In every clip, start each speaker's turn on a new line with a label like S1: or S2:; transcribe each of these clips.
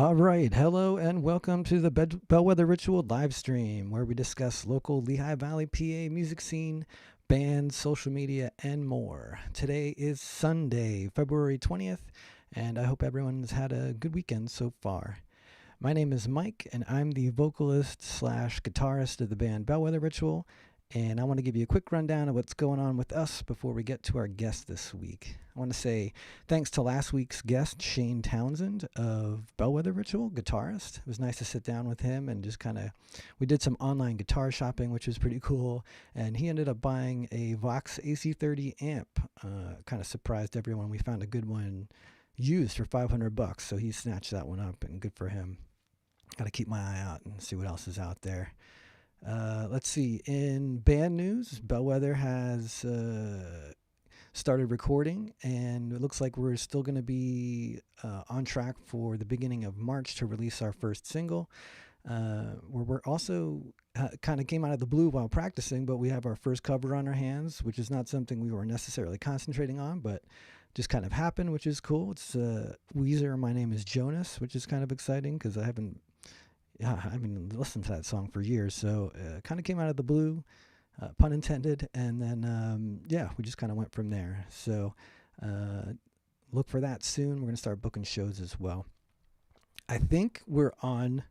S1: All right. Hello and welcome to the Bellwether Ritual live stream where we discuss local Lehigh Valley, PA music scene, bands, social media, and more. Today is Sunday, February 20th, and I hope everyone has had a good weekend so far. My name is Mike, and I'm the vocalist slash guitarist of the band Bellwether Ritual. And I want to give you a quick rundown of what's going on with us before we get to our guest this week. I want to say thanks to last week's guest, Shane Townsend of Bellwether Ritual, guitarist. It was nice to sit down with him and just we did some online guitar shopping, which was pretty cool. And he ended up buying a Vox AC30 amp. Kind of surprised everyone. We found a good one used for $500, so he snatched that one up, and good for him. Got to keep my eye out and see what else is out there. Let's see. In band news, Bellwether has started recording, and it looks like we're still going to be on track for the beginning of March to release our first single. We're also kind of came out of the blue while practicing, but we have our first cover on our hands, which is not something we were necessarily concentrating on, but just kind of happened, which is cool. It's Weezer, My Name is Jonas, which is kind of exciting because I haven't listened to that song for years, so kind of came out of the blue, pun intended, and then we just kind of went from there. So look for that soon. We're going to start booking shows as well. I think we're on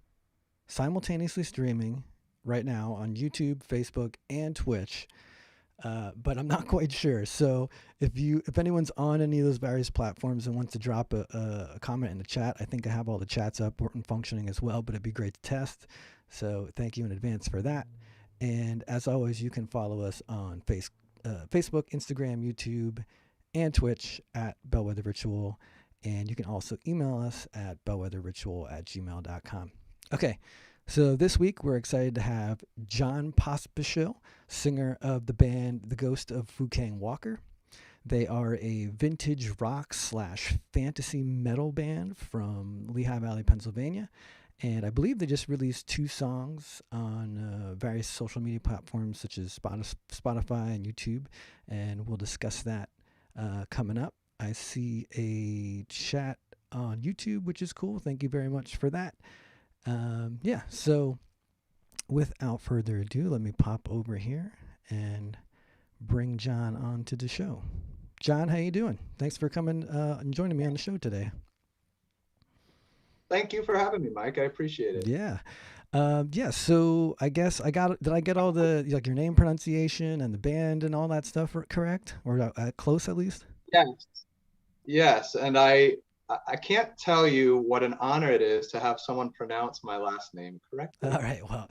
S1: simultaneously streaming right now on YouTube, Facebook, and Twitch. But I'm not quite sure. So if anyone's on any of those various platforms and wants to drop a comment in the chat, I think I have all the chats up and functioning as well, but it'd be great to test. So thank you in advance for that. And as always, you can follow us on Facebook, Instagram, YouTube, and Twitch at Bellwether Ritual. And you can also email us at bellwetherritual@gmail.com. Okay. So this week we're excited to have John Pospisil, singer of the band The Ghost of Kang Walker. They are a vintage rock slash fantasy metal band from Lehigh Valley, Pennsylvania. And I believe they just released 2 songs on various social media platforms such as Spotify and YouTube. And we'll discuss that coming up. I see a chat on YouTube, which is cool. Thank you very much for that. So without further ado, let me pop over here and bring John on to the show. John, how you doing? Thanks for coming and joining me on the show today.
S2: Thank you for having me, Mike. I appreciate it.
S1: Yeah. So I guess did I get all the, like, your name pronunciation and the band and all that stuff correct? Or close at least?
S2: Yes. Yes. And I can't tell you what an honor it is to have someone pronounce my last name correctly.
S1: All right. Well,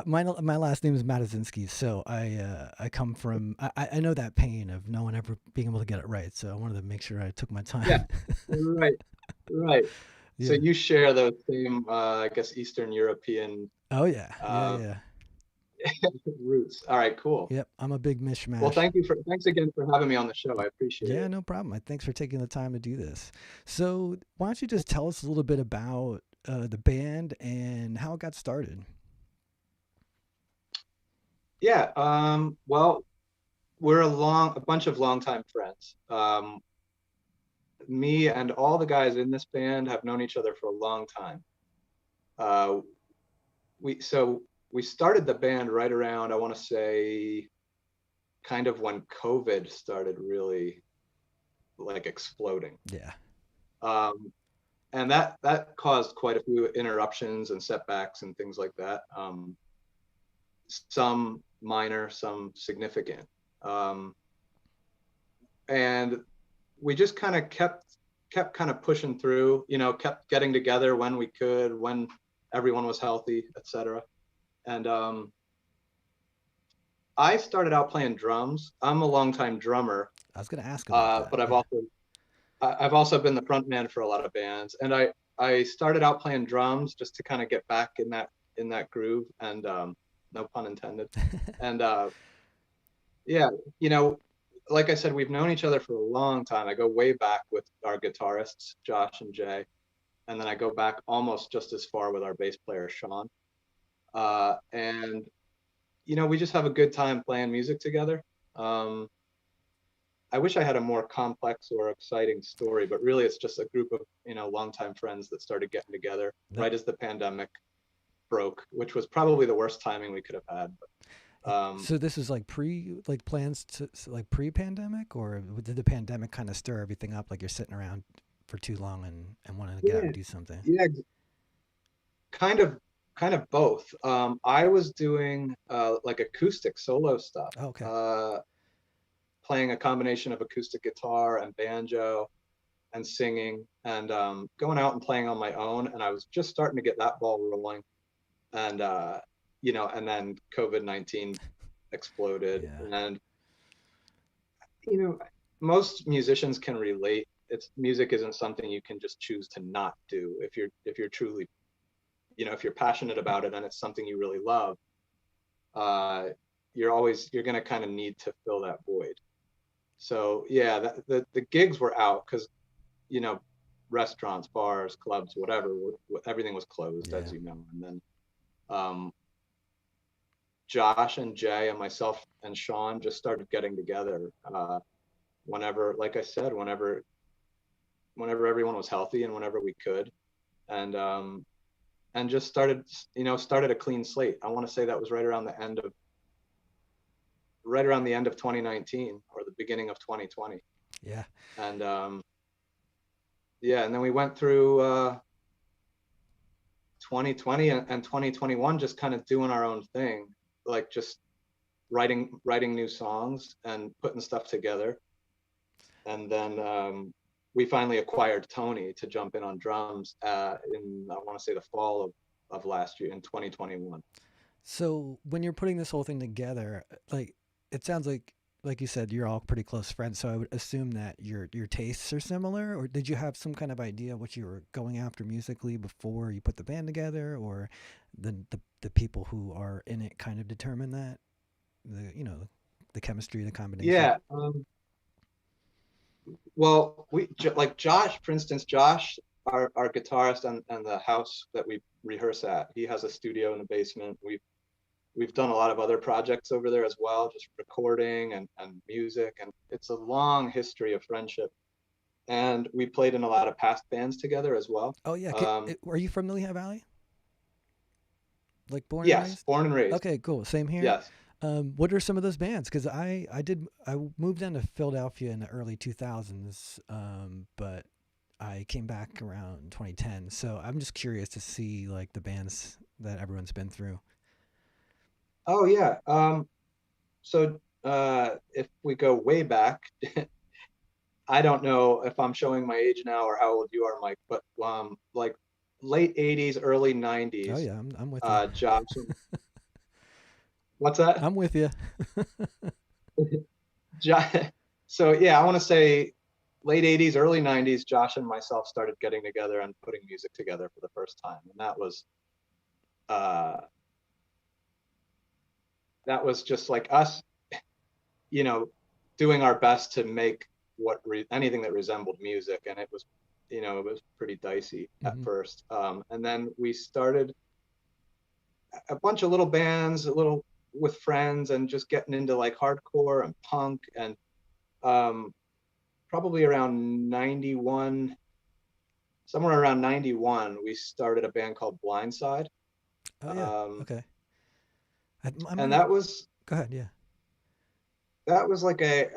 S1: my last name is Matazinski, so I come from I know that pain of no one ever being able to get it right. So I wanted to make sure I took my
S2: Yeah,
S1: time.
S2: right, right. So
S1: Yeah.
S2: you share those same, I guess, Eastern European
S1: Oh yeah. Yeah.
S2: uh,
S1: Yeah.
S2: roots. All right, cool.
S1: Yep. I'm a big
S2: Well,
S1: mishmash.
S2: thanks again for having me on the show. I appreciate
S1: Yeah.
S2: it.
S1: No problem. Thanks for taking the time to do this. So why don't you just tell us a little bit about the band and how it got started?
S2: Yeah. Well, we're a bunch of longtime friends. Me and all the guys in this band have known each other for a long time. Uh, we started the band right around, I want to say, kind of when COVID started really like exploding.
S1: Yeah.
S2: Um, and that caused quite a few interruptions and setbacks and things like that. Some minor, some significant. Um, and we just kind of kept kind of pushing through, kept getting together when we could, when everyone was healthy, etc. And I started out playing drums. I'm a longtime drummer,
S1: I was gonna ask about that.
S2: but
S1: Yeah.
S2: I've also been the front man for a lot of bands. And I started out playing drums just to kind of get back in that groove, and no pun intended. And yeah, you know, like I said, we've known each other for a long time. I go way back with our guitarists, Josh and Jay, and then I go back almost just as far with our bass player, Sean. And we just have a good time playing music together. Um, I wish I had a more complex or exciting story, but really it's just a group of, longtime friends that started getting together
S1: That,
S2: right as the pandemic broke, which was probably the worst timing we could have had. But,
S1: so this is like like plans to like pre-pandemic, or did the pandemic kind of stir everything up? Like you're sitting around for too long and wanting to get out
S2: yeah,
S1: and do something.
S2: yeah, kind of, both. I was doing like acoustic solo stuff,
S1: Oh, okay.
S2: uh, playing a combination of acoustic guitar and banjo and singing and going out and playing on my own. And I was just starting to get that ball rolling. And, and then COVID-19 exploded.
S1: Yeah.
S2: And, you know, most musicians can relate. It's music isn't something you can just choose to not do if you're truly, if you're passionate about it and it's something you really love. Uh, you're going to kind of need to fill that void. So yeah, the gigs were out because you know restaurants, bars, clubs, whatever, everything was closed,
S1: Yeah.
S2: as you know. And then um, Josh and Jay and myself and Sean just started getting together whenever, like I said, whenever everyone was healthy and whenever we could, and just started a clean slate. I want to say that was right around the end of 2019 or the beginning of 2020.
S1: Yeah.
S2: And yeah, and then we went through 2020 and 2021 just kind of doing our own thing, like just writing new songs and putting stuff together. And then we finally acquired Tony to jump in on drums in, I want to say, the fall of last year in 2021.
S1: So when you're putting this whole thing together, like it sounds like you said, you're all pretty close friends. So I would assume that your tastes are similar, or did you have some kind of idea what you were going after musically before you put the band together, or the people who are in it kind of determine that the chemistry, the combination.
S2: Yeah. Well, like Josh, for instance, Josh, our guitarist and the house that we rehearse at, he has a studio in the basement. We've done a lot of other projects over there as well, just recording and music, and it's a long history of friendship. And we played in a lot of past bands together as well.
S1: Oh yeah, are you from the Lehigh Valley? Like born and
S2: Yes,
S1: raised?
S2: born and raised.
S1: Okay, cool. Same here.
S2: Yes.
S1: What are some of those bands? Because I moved down to Philadelphia in the early 2000s, but I came back around 2010. So I'm just curious to see like the bands that everyone's been through.
S2: Oh yeah. So if we go way back, I don't know if I'm showing my age now or how old you are, Mike, but like late 80s, early
S1: Oh
S2: 90s,
S1: yeah, I'm with you.
S2: Josh and what's that?
S1: I'm with you.
S2: So yeah, I want to say late 80s, early 90s, Josh and myself started getting together and putting music together for the first time. And uh, that was just like us, you know, doing our best to make anything that resembled music. And it was pretty dicey at
S1: Hmm.
S2: first. And then we started a bunch of little bands, a little with friends, and just getting into like hardcore and punk. And um, probably around 91, somewhere around 91, we started a band called Blindside.
S1: Oh yeah.
S2: Um,
S1: Okay. I
S2: and
S1: might. Go ahead. Yeah.
S2: that was like a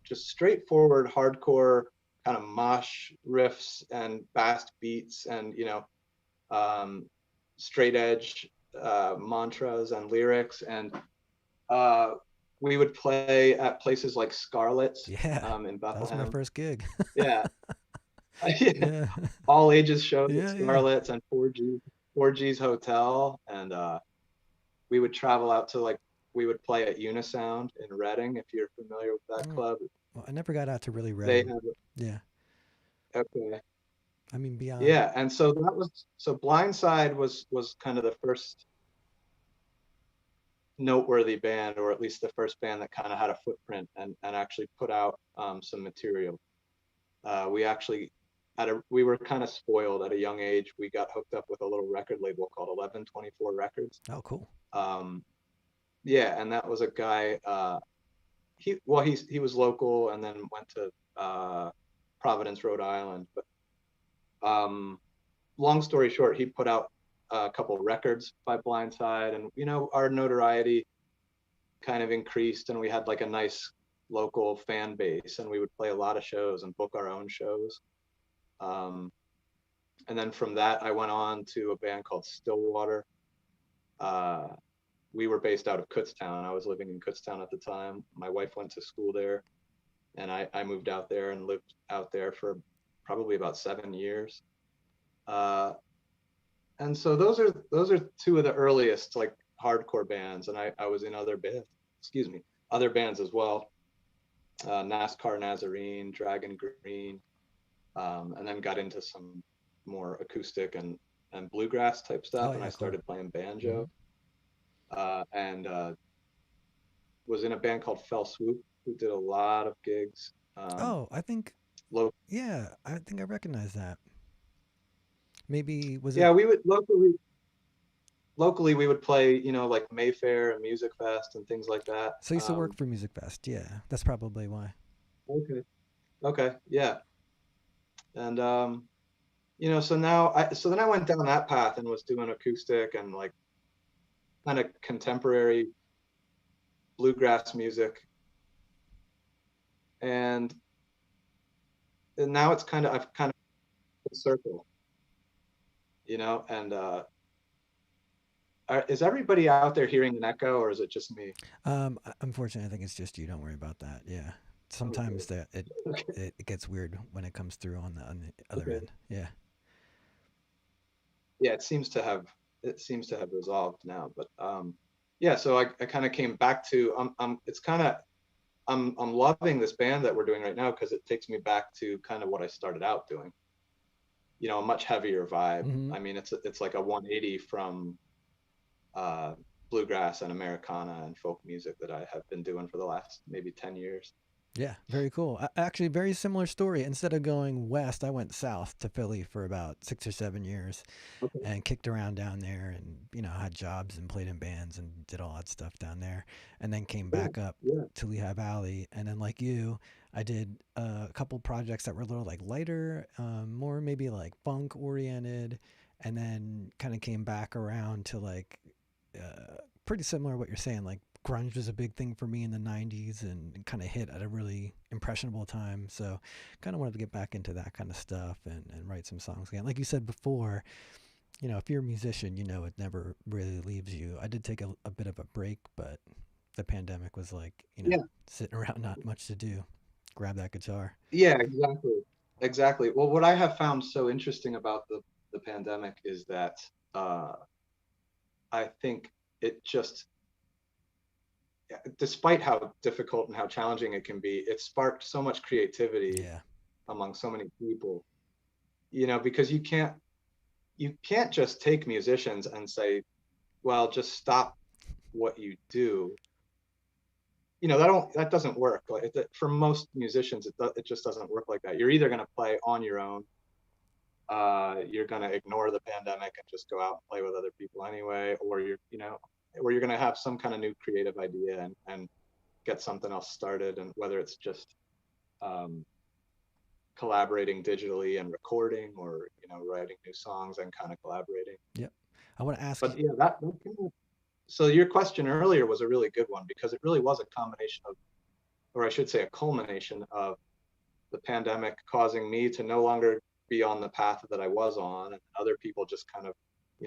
S2: just straightforward hardcore kind of mosh riffs and fast beats and um, straight edge mantras and lyrics. And uh, we would play at places like Scarlet's
S1: Yeah.
S2: in
S1: That was my
S2: Bethlehem.
S1: first gig.
S2: Yeah.
S1: Yeah.
S2: All ages shows at
S1: Yeah. Yeah.
S2: Scarlet's and 4G's Hotel. And we would travel out to we would play at Unisound in Reading, if you're familiar with that
S1: Mm.
S2: club.
S1: Well, I never got out to really
S2: They
S1: Reading.
S2: have
S1: Yeah.
S2: okay.
S1: I mean beyond.
S2: Yeah, and so Blindside was kind of the first noteworthy band, or at least the first band that kind of had a footprint and actually put out some material. We actually we were kind of spoiled at a young age. We got hooked up with a little record label called 1124 Records.
S1: Oh, cool.
S2: Yeah, and that was a guy. he was local and then went to Providence, Rhode Island. But long story short, he put out a couple of records by Blindside, and our notoriety kind of increased, and we had like a nice local fan base, and we would play a lot of shows and book our own shows. And then from that, I went on to a band called Stillwater. We were based out of Kutztown. I was living in Kutztown at the time. My wife went to school there, and I moved out there and lived out there for probably about 7 years. And so those are two of the earliest like hardcore bands, and I was in other bands as well. NASCAR Nazarene, Dragon Green, and then got into some more acoustic and bluegrass type stuff, and I started playing banjo. And was in a band called Fell Swoop, who did a lot of gigs.
S1: I think I think I recognize that. Maybe was it?
S2: Yeah, we would locally we would play, like Mayfair and Music Fest and things like that.
S1: So you used to work for Music Fest. Yeah, that's probably why.
S2: Okay, yeah. And so then I went down that path and was doing acoustic and like kind of contemporary bluegrass music. And now it's I've kind of a circle, and is everybody out there hearing an echo, or is it just me?
S1: Unfortunately, I think it's just you. Don't worry about that. Yeah. Sometimes it gets weird when it comes through on the other end. Yeah.
S2: Yeah, it seems to have resolved now, but yeah. So I kind of came back to I'm loving this band that we're doing right now because it takes me back to kind of what I started out doing. A much heavier vibe.
S1: Mm-hmm.
S2: I mean, it's like a 180 from bluegrass and Americana and folk music that I have been doing for the last maybe 10 years.
S1: Yeah, very cool. Actually, very similar story. Instead of going west, I went south to Philly for about 6 or 7 years and kicked around down there and, had jobs and played in bands and did all that stuff down there. And then came back up to Lehigh Valley. And then, like you, I did a couple projects that were a little like lighter, more maybe like funk oriented. And then kind of came back around to like pretty similar to what you're saying, like grunge was a big thing for me in the 90s and kind of hit at a really impressionable time. So kind of wanted to get back into that kind of stuff and write some songs again. Like you said before, if you're a musician, it never really leaves you. I did take a bit of a break, but the pandemic was like, sitting around, not much to do. Grab that guitar.
S2: Yeah, exactly. Well, what I have found so interesting about the pandemic is that I think it just, despite how difficult and how challenging it can be, it sparked so much creativity among so many people, because you can't just take musicians and say, well, just stop what you do. That doesn't work. Like, for most musicians, it just doesn't work like that. You're either going to play on your own, you're going to ignore the pandemic and just go out and play with other people anyway, or you're going to have some kind of new creative idea and get something else started, and whether it's just collaborating digitally and recording, or writing new songs and kind of collaborating.
S1: Yep. I want to ask
S2: but yeah, that so your question earlier was a really good one, because it really was a combination of, or I should say a culmination of, the pandemic causing me to no longer be on the path that I was on, and other people just kind of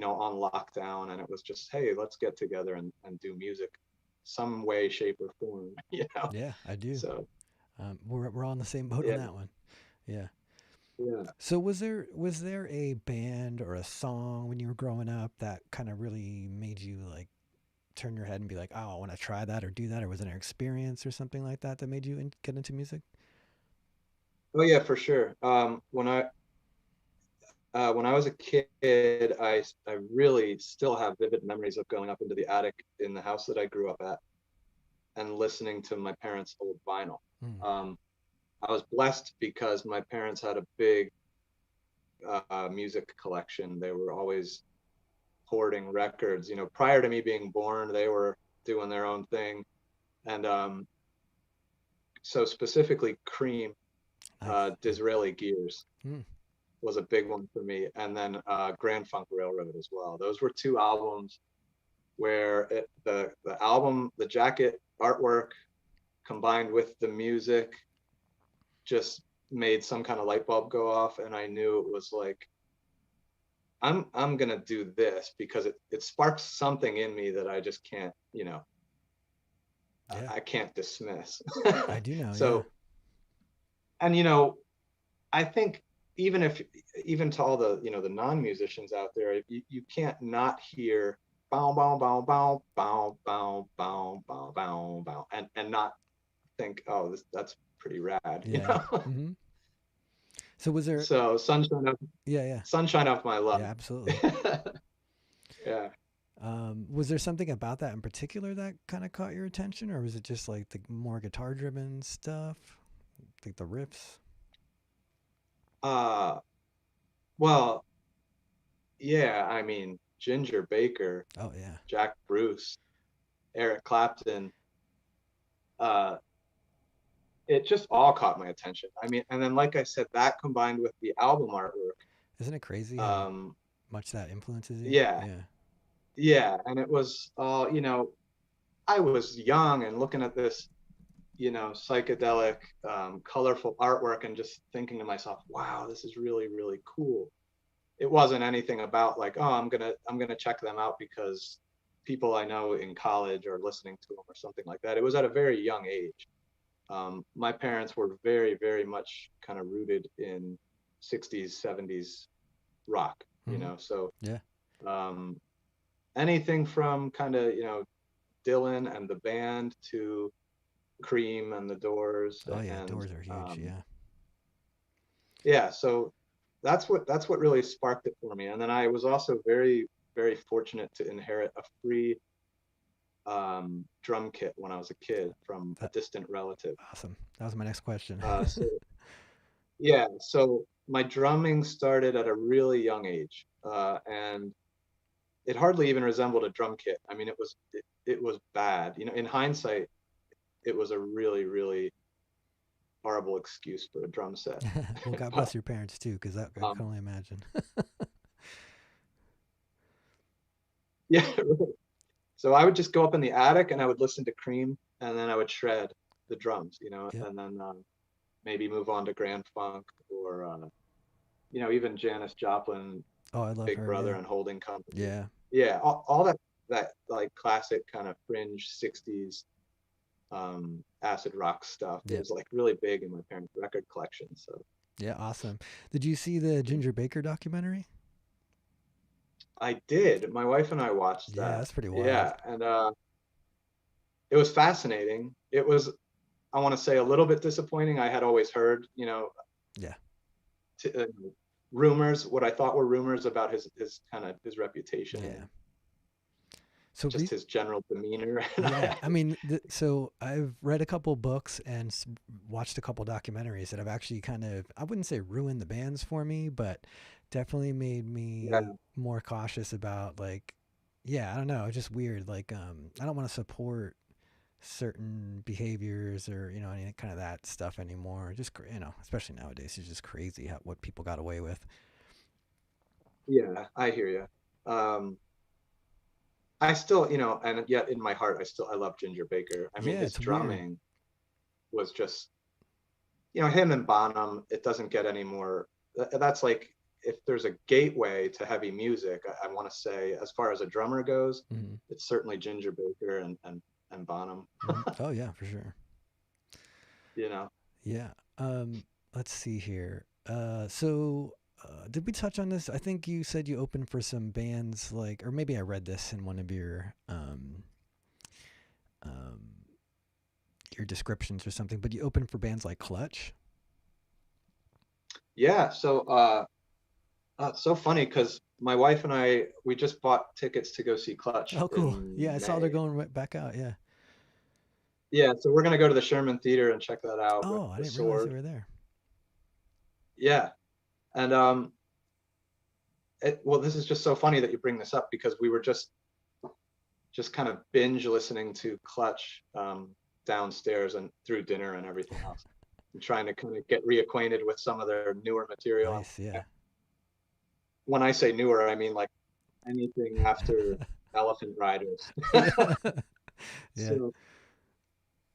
S2: on lockdown, and it was just, hey, let's get together and do music some way, shape, or form.
S1: Yeah, I do.
S2: So
S1: we're all in the same boat on that one. Yeah. So was there a band or a song when you were growing up that kind of really made you like turn your head and be like, oh, I want to try that or do that? Or was it an experience or something like that made you get into music?
S2: Oh yeah, for sure. When I was a kid, I really still have vivid memories of going up into the attic in the house that I grew up at and listening to my parents' old vinyl. I was blessed because my parents had a big music collection. They were always hoarding records. Prior to me being born, they were doing their own thing. And so specifically Cream,
S1: Nice.
S2: Disraeli Gears
S1: Mm.
S2: was a big one for me, and then Grand Funk Railroad as well. Those were two albums where the album, the jacket artwork combined with the music just made some kind of light bulb go off, and I knew it was like, I'm gonna do this because it sparks something in me that I just can't,
S1: Yeah.
S2: I can't dismiss.
S1: I do know. Yeah.
S2: So, and I think even to all the the non-musicians out there, you can't not hear bow bow bow bow bow bow bow bow bow bow and not think, oh, that's pretty rad,
S1: Yeah. Mm-hmm. So was there?
S2: So
S1: Yeah. Yeah.
S2: sunshine of my life.
S1: Yeah. Absolutely.
S2: Yeah.
S1: Was there something about that in particular that kind of caught your attention, or was it just like the more guitar-driven stuff, like the riffs?
S2: Uh, well, yeah, I mean, Ginger Baker,
S1: Oh yeah.
S2: Jack Bruce, Eric Clapton, uh, it just all caught my attention. I mean, and then like I said, that combined with the album artwork,
S1: Isn't it crazy how
S2: um,
S1: much that influences you?
S2: yeah,
S1: Yeah.
S2: yeah, and it was all, I was young and looking at this, psychedelic, colorful artwork and just thinking to myself, wow, this is really, really cool. It wasn't anything about like, oh, I'm gonna check them out because people I know in college are listening to them or something like that. It was at a very young age. My parents were very, very much kind of rooted in 60s, 70s rock,
S1: Mm-hmm.
S2: so
S1: Yeah.
S2: um, anything from kind of, Dylan and the band to Cream and the Doors
S1: Oh yeah.
S2: and
S1: Doors are huge. Yeah.
S2: yeah, so that's what really sparked it for me. And then I was also very, very fortunate to inherit a free drum kit when I was a kid from a
S1: That
S2: distant relative.
S1: awesome. That was my next question.
S2: So yeah, so my drumming started at a really young age, and it hardly even resembled a drum kit. I mean, it was bad. In hindsight, it was a really, really horrible excuse for a drum set.
S1: Well, God
S2: But
S1: bless your parents too, because that I can
S2: um,
S1: only imagine.
S2: yeah, right. So I would just go up in the attic and I would listen to Cream, and then I would shred the drums,
S1: Yep.
S2: and then maybe move on to Grand Funk or even Janis Joplin,
S1: Oh, I love
S2: Big
S1: her.
S2: Brother
S1: Yeah.
S2: and Holding Company.
S1: Yeah.
S2: Yeah, all that like classic kind of fringe 60s acid rock stuff. It
S1: Yep.
S2: was like really big in my parents' record collection. So
S1: Yeah. Awesome. Did you see the Ginger Baker documentary?
S2: I did. My wife and I watched
S1: Yeah,
S2: that.
S1: that's pretty wild.
S2: Yeah, and it was fascinating. It was, I want to say, a little bit disappointing. I had always heard,
S1: Yeah.
S2: t- uh, rumors, what I thought were rumors about his kind of his reputation
S1: Yeah.
S2: and
S1: So
S2: just his general demeanor.
S1: yeah, I mean, so I've read a couple books and watched a couple documentaries that have actually kind of, I wouldn't say ruined the bands for me, but definitely made
S2: Yeah,
S1: me more cautious about like, yeah, I don't know, it's just weird. Like, I don't want to support certain behaviors or any kind of that stuff anymore. Just especially nowadays, it's just crazy what people got away with.
S2: yeah, I hear you. I still, and yet in my heart, I love Ginger Baker. I mean,
S1: Yeah,
S2: his
S1: it's weird.
S2: drumming was just, him and Bonham. It doesn't get any more. That's like, if there's a gateway to heavy music, I want to say, as far as a drummer goes,
S1: Hmm.
S2: it's certainly Ginger Baker and Bonham.
S1: Hmm. Oh yeah, for sure.
S2: You know,
S1: Yeah. Let's see here. Did we touch on this? I think you said you opened for some bands like, or maybe I read this in one of um, your descriptions or something. But you opened for bands like Clutch.
S2: yeah. So it's so funny because my wife and we just bought tickets to go see Clutch
S1: Oh, cool.
S2: in
S1: Yeah, I saw they're
S2: May.
S1: going right back out. Yeah.
S2: Yeah, so we're gonna go to the Sherman Theater and check that out with
S1: Oh, I
S2: the
S1: didn't realize they
S2: Sword.
S1: were there.
S2: Yeah, and well, this is just so funny that you bring this up because we were just kind of binge listening to Clutch. downstairs and through dinner and everything else, and trying to kind of get reacquainted with some of their newer material.
S1: Nice, yeah.
S2: When I say newer, I mean like anything after Elephant Riders.
S1: Yeah. Yeah.
S2: So,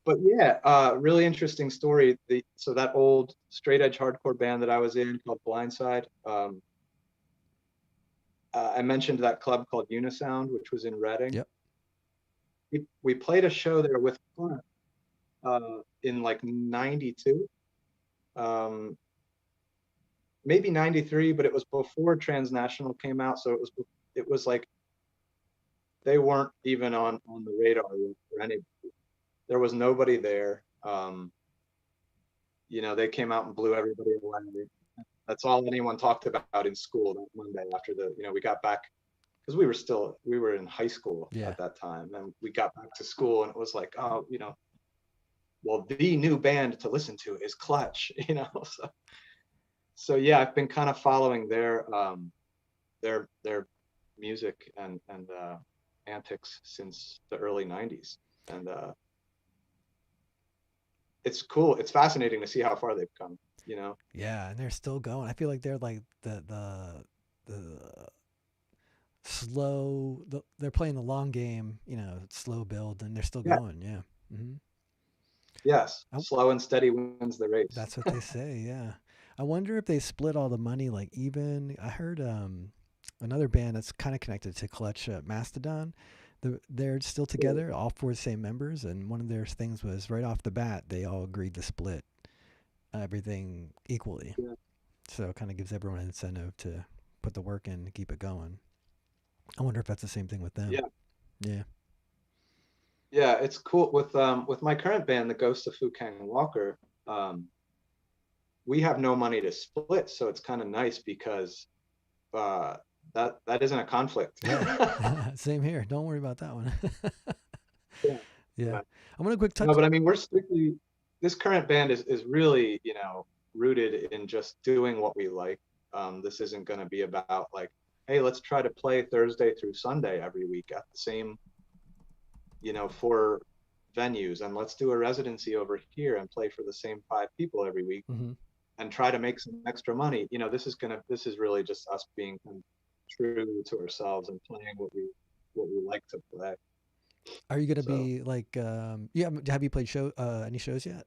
S2: but yeah, really interesting story. So that old straight edge hardcore band that I was in called Blindside. I mentioned that club called Unisound, which was in Reading.
S1: Yep.
S2: We played a show there with in like '92, maybe '93, but it was before Transnational came out, so it was like they weren't even on the radar for anybody. There was nobody there. You know, they came out and blew everybody away. That's all anyone talked about in school that Monday after we got back, because we were in high school at that time, and we got back to school, and it was like, oh, well, the new band to listen to is Clutch, so yeah, I've been kind of following their music and antics since the early '90s, and it's cool. It's fascinating to see how far they've come.
S1: Yeah, and they're still going. I feel like they're like the slow. They're playing the long game. Slow build, and they're still going. Yeah. Mm-hmm.
S2: Yes, slow and steady wins the race.
S1: That's what they say. Yeah. I wonder if they split all the money. Like even I heard another band that's kind of connected to Clutch, Mastodon. They're still together, all four same members, and one of their things was right off the bat they all agreed to split everything equally. Yeah. So it kind of gives everyone an incentive to put the work in to keep it going. I wonder if that's the same thing with them. Yeah.
S2: Yeah, it's cool with my current band, the Ghost of Fu Kang Walker. We have no money to split, so it's kind of nice because that isn't a conflict.
S1: Yeah. Same here. Don't worry about that one. Yeah. I'm gonna quick touch.
S2: No, but I mean, this current band is really, rooted in just doing what we like. This isn't going to be about like, hey, let's try to play Thursday through Sunday every week at the same, 4 venues, and let's do a residency over here and play for the same 5 people every week, and try to make some extra money. This is really just us being true to ourselves and playing what we like to play.
S1: Are you going to be like, have you played any shows yet?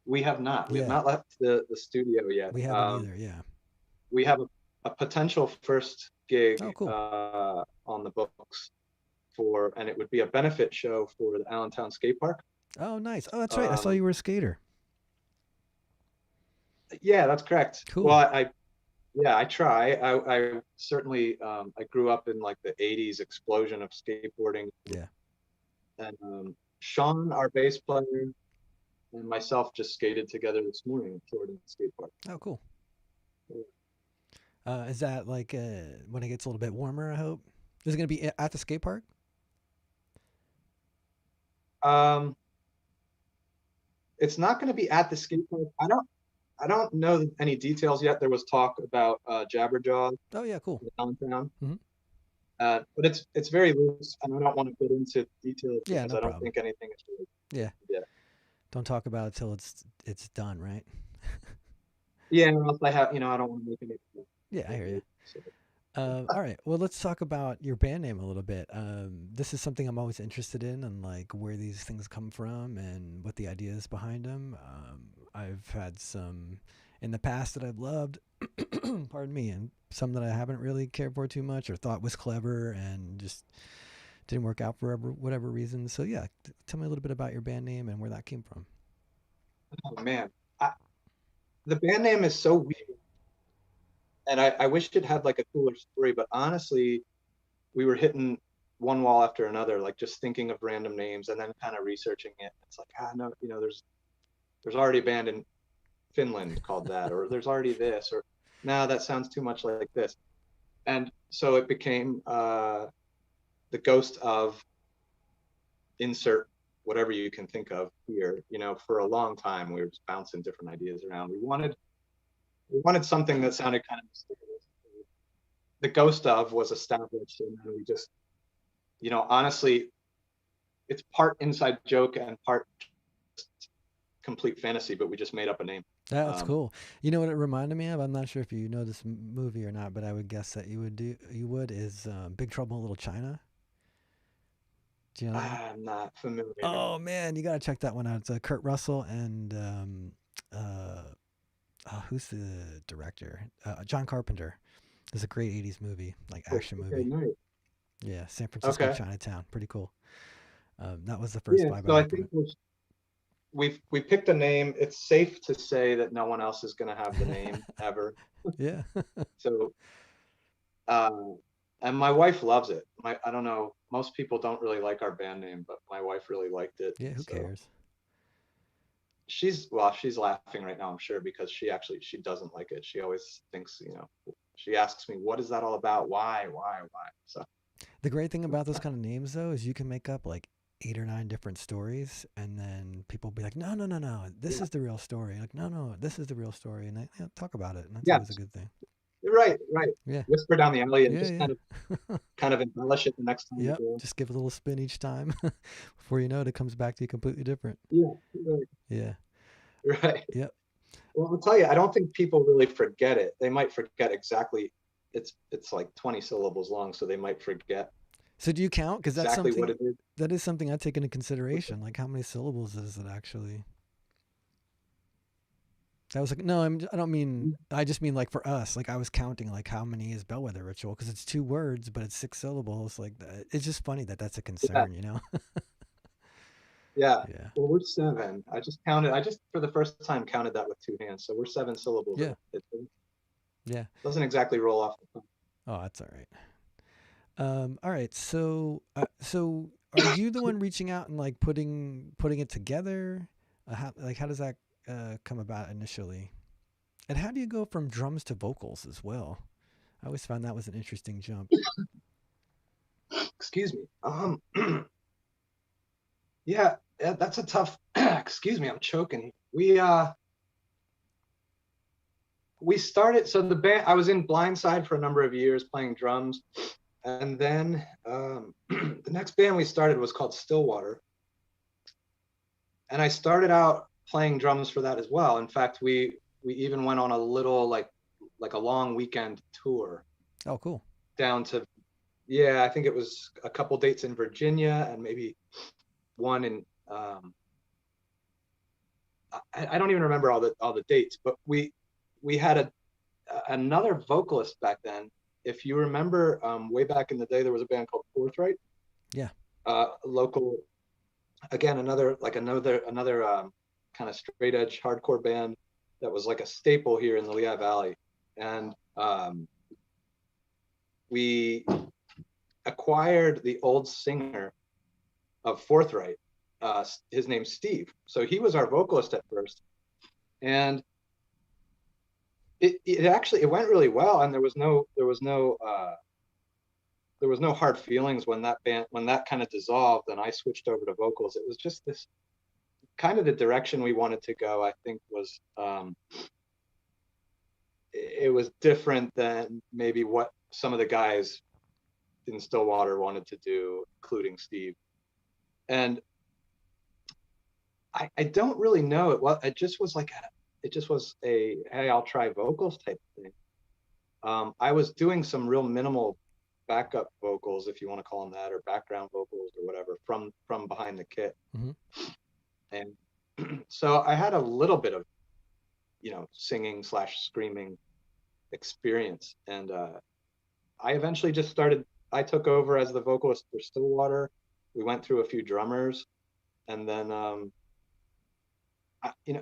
S1: We
S2: have not. We have not left the studio yet.
S1: We haven't either, yeah.
S2: We have a potential first gig
S1: cool.
S2: On the books and it would be a benefit show for the Allentown Skate Park.
S1: Oh, nice. Oh, that's right. I saw you were a skater.
S2: Yeah, that's correct.
S1: Cool.
S2: Well, I try. I certainly, I grew up in like the 80s explosion of skateboarding.
S1: Yeah.
S2: And Sean, our bass player, and myself just skated together this morning at Jordan Skate Park.
S1: Oh, cool. Yeah. Is that like when it gets a little bit warmer, I hope? Is it going to be at the skate park?
S2: It's not going to be at the skate park. I don't know any details yet. There was talk about Jabberjaw.
S1: Oh yeah, cool.
S2: Downtown. Mm-hmm. But it's very loose, and I don't want to get into details because I don't think anything is really.
S1: Yeah. Yeah. Don't talk about it till it's done, right?
S2: Yeah, or else I don't want to make anything.
S1: Yeah, I hear you. So. All right. Well, let's talk about your band name a little bit. This is something I'm always interested in, and like where these things come from and what the idea is behind them. I've had some in the past that I've loved, pardon me, and some that I haven't really cared for too much or thought was clever and just didn't work out for whatever reason. So yeah, tell me a little bit about your band name and where that came from.
S2: Oh man, the band name is so weird. And I wish it had like a cooler story, but honestly, we were hitting one wall after another, like just thinking of random names and then kind of researching it. It's like, no, there's already a band in Finland called that, or there's already this, or no, that sounds too much like this. And so it became the ghost of insert whatever you can think of here. For a long time, we were just bouncing different ideas around. We wanted something that sounded kind of mysterious. The ghost of was established, and then we just, honestly, it's part inside joke and part complete fantasy, but we just made up a name.
S1: That's
S2: Um,
S1: cool. You know what it reminded me of? I'm not sure if you know this movie or not, but I would guess that you would is Big Trouble in Little China. Do you know that one?
S2: I'm not familiar.
S1: Oh man, you gotta check that one out. It's Kurt Russell and uh, who's the director? John Carpenter. It's a great '80s movie, like action
S2: Okay,
S1: movie.
S2: nice.
S1: Yeah, San Francisco
S2: Okay.
S1: Chinatown, pretty cool. That was the first
S2: Yeah.
S1: vibe I
S2: So I
S1: got from
S2: think
S1: it.
S2: we picked a name. It's safe to say that no one else is going to have the name ever.
S1: Yeah,
S2: So, um, and my wife loves it. I don't know. Most people don't really like our band name, but my wife really liked it.
S1: yeah. Who
S2: So
S1: cares?
S2: she's laughing right now, I'm sure, because she doesn't like it. She always thinks, she asks me, what is that all about? Why? So
S1: The great thing about those kind of names, though, is you can make up like 8 or 9 different stories, and then people will be like, "No, no, no, no, this
S2: yeah,
S1: is the real story." Like, "No, no, this is the real story," and they talk about it, and that's
S2: yeah,
S1: always a good thing.
S2: right, right.
S1: Yeah,
S2: Whisper down the alley and
S1: yeah,
S2: just
S1: yeah,
S2: kind of embellish it the next time you
S1: yep.
S2: do it.
S1: Just give it a little spin each time. Before you know it, it comes back to you completely different.
S2: Yeah, right,
S1: Yeah,
S2: right.
S1: yep.
S2: Well, I'll tell you, I don't think people really forget it. They might forget exactly. It's like 20 syllables long, so they might forget
S1: So do you count? Because that's
S2: exactly what
S1: something
S2: it is.
S1: that is something I take into consideration. Like, how many syllables is it actually? I was like, no, I don't mean. I just mean like for us. Like I was counting like how many is Bellwether Ritual because it's 2 words, but it's 6 syllables. Like it's just funny that that's a
S2: Yeah,
S1: concern, you know?
S2: yeah.
S1: Yeah,
S2: Well, we're seven. I just counted. I just for the first time counted that with 2 hands. So we're 7 syllables,
S1: yeah,
S2: and it
S1: yeah.
S2: doesn't exactly roll off the tongue.
S1: Oh, that's all right. All right. So are you the one reaching out and like putting it together? How does that come about initially? And how do you go from drums to vocals as well? I always found that was an interesting jump.
S2: Excuse me. Yeah, yeah, that's a tough. Excuse me, I'm choking. We started. So the band. I was in Blindside for a number of years playing drums, and then the next band we started was called Stillwater, and I started out playing drums for that as well. In fact, we even went on a little like a long weekend tour
S1: Oh, cool.
S2: down to, yeah, I think it was a couple dates in Virginia and maybe one in I don't even remember all the dates, but we had another vocalist back then. If you remember, way back in the day, there was a band called Forthright,
S1: Yeah.
S2: local, again, another kind of straight edge hardcore band that was like a staple here in the Lehigh Valley. And we acquired the old singer of Forthright. His name's Steve. So he was our vocalist at first. And it went really well. And there was no hard feelings when that kind of dissolved and I switched over to vocals. It was just this kind of the direction we wanted to go. I think was it was different than maybe what some of the guys in Stillwater wanted to do, including Steve. And I don't really know it. Well, it just was a hey, I'll try vocals type of thing. I was doing some real minimal backup vocals, if you want to call them that, or background vocals or whatever, from behind the kit.
S1: Mm-hmm.
S2: And so I had a little bit of singing slash screaming experience, and I eventually just started. I took over as the vocalist for Stillwater. We went through a few drummers, and then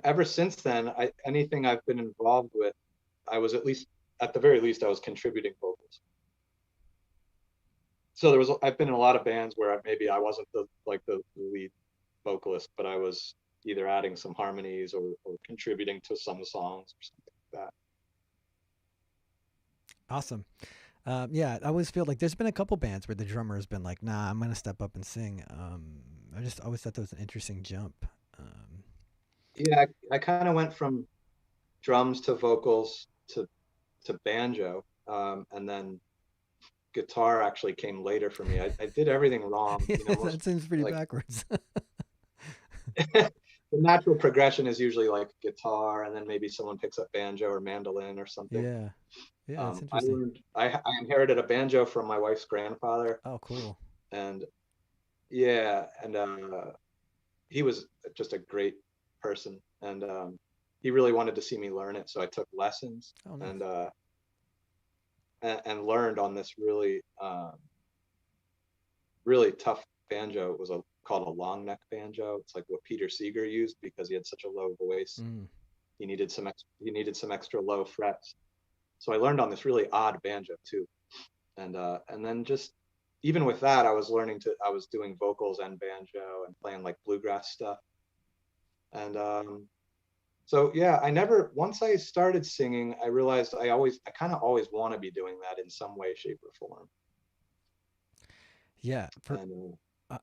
S2: ever since then, anything I've been involved with, I was at the very least, I was contributing vocals. So I've been in a lot of bands where maybe I wasn't the lead vocalist, but I was either adding some harmonies or contributing to some songs or something like that.
S1: Awesome. Yeah, I always feel like there's been a couple bands where the drummer has been like, "Nah, I'm gonna step up and sing." I just always thought that was an interesting jump. Um,
S2: Yeah, I kind of went from drums to vocals to banjo, and then guitar actually came later for me. I did everything wrong.
S1: Yeah,
S2: You know, most
S1: that seems pretty
S2: like
S1: backwards.
S2: the natural progression is usually like guitar, and then maybe someone picks up banjo or mandolin or something.
S1: Yeah. Yeah, that's
S2: I
S1: interesting.
S2: learned, I inherited a banjo from my wife's grandfather,
S1: Oh, cool.
S2: and yeah, and he was just a great person, and he really wanted to see me learn it, so I took lessons
S1: Oh, nice.
S2: and and learned on this really really tough banjo. It was called a long neck banjo. It's like what Peter Seeger used because he had such a low voice.
S1: Mm.
S2: He needed some extra low frets. So I learned on this really odd banjo too, and then just even with that, I was doing vocals and banjo and playing like bluegrass stuff, and so yeah, I never once I started singing, I realized I kind of always want to be doing that in some way, shape, or form.
S1: Yeah,
S2: And
S1: uh,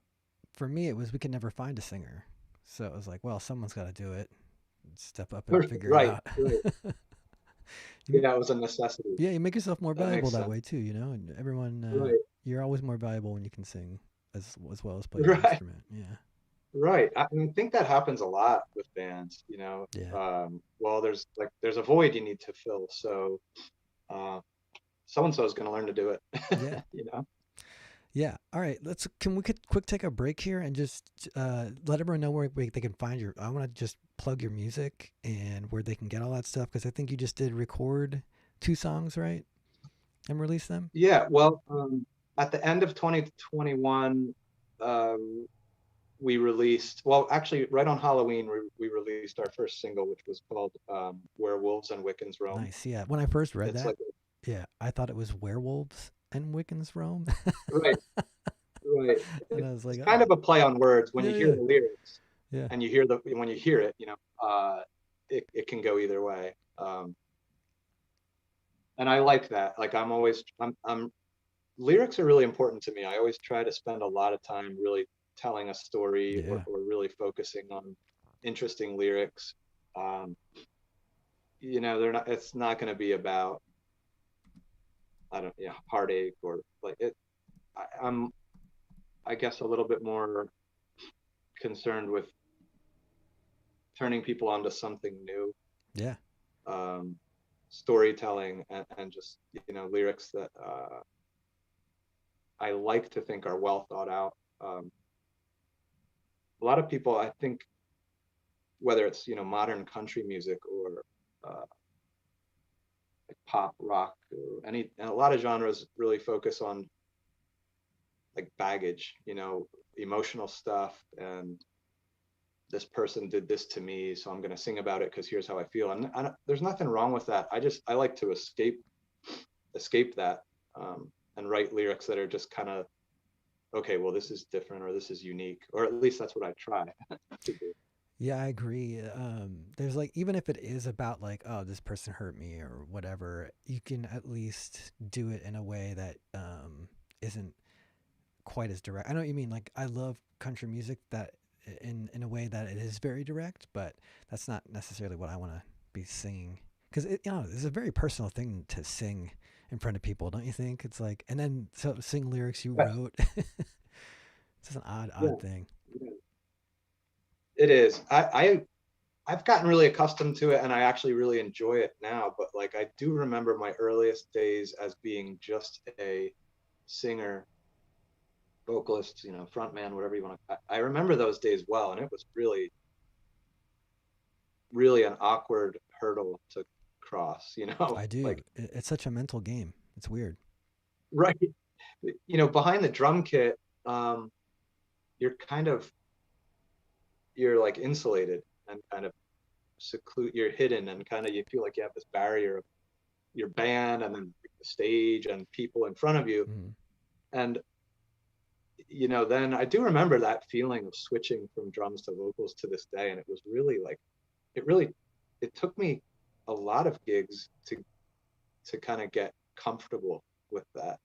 S1: for me it was we could never find a singer. So it was like, well, someone's got to do it. Step up and figure it
S2: right,
S1: out.
S2: right,
S1: You,
S2: yeah, it was a necessity.
S1: yeah, you make yourself more
S2: That
S1: valuable
S2: makes
S1: that
S2: sense.
S1: way too, you know? And everyone
S2: Right,
S1: you're always more valuable when you can sing as well as play your
S2: right,
S1: instrument. Yeah.
S2: right. I think that happens a lot with bands. You know,
S1: Yeah.
S2: well, there's a void you need to fill, so uh, so and so is going to learn to do it.
S1: Yeah.
S2: You know.
S1: Yeah. All right. Can we quick take a break here and just let everyone know where they can find your. I want to just plug your music and where they can get all that stuff because I think you just did record 2 songs, right? And release them.
S2: Yeah. Well, at the end of 2021, um, we released. Well, actually, right on Halloween, we released our first single, which was called "Werewolves and Wiccans Roam."
S1: Nice. Yeah. When I first read
S2: It's
S1: that,
S2: like
S1: yeah, I thought it was werewolves and Wiccans roam,
S2: right, right.
S1: and I was
S2: It's
S1: like,
S2: kind
S1: oh,
S2: of a play on words when
S1: yeah,
S2: you hear
S1: yeah,
S2: the lyrics
S1: yeah,
S2: and you hear the when you hear it, you know, it can go either way. And I like that. Like I'm lyrics are really important to me. I always try to spend a lot of time really telling a story
S1: yeah,
S2: or really focusing on interesting lyrics. Um, you know, they're not. It's not going to be about I don't heartache or like it. I'm I guess a little bit more concerned with turning people onto something new,
S1: yeah,
S2: um, storytelling and just lyrics that I like to think are well thought out. A lot of people, I think, whether it's modern country music or like pop rock or and a lot of genres really focus on like baggage, emotional stuff, and this person did this to me, so I'm going to sing about it because here's how I feel. And there's nothing wrong with that. I like to escape that, and write lyrics that are just kind of okay. Well, this is different, or this is unique, or at least that's what I try to do.
S1: yeah. I agree. There's like even if it is about like, oh, this person hurt me or whatever, you can at least do it in a way that isn't quite as direct. I know what you mean. Like I love country music that in a way that it is very direct, but that's not necessarily what I want to be singing because it's a very personal thing to sing in front of people, don't you think? It's like and then so sing lyrics you
S2: Yes.
S1: wrote. It's just an
S2: Yeah,
S1: odd thing.
S2: yeah, it is. I've gotten really accustomed to it, and I actually really enjoy it now. But like, I do remember my earliest days as being just a singer, vocalist, front man, whatever you want to. I remember those days well, and it was really, really an awkward hurdle to cross.
S1: I do.
S2: Like
S1: It's such a mental game. It's weird.
S2: right, behind the drum kit, um, you're kind of you're like insulated and kind of you're hidden, and kind of you feel like you have this barrier of your band and then the stage and people in front of you.
S1: Mm.
S2: And then I do remember that feeling of switching from drums to vocals to this day, and it was really like it really it took me a lot of gigs to kind of get comfortable with that.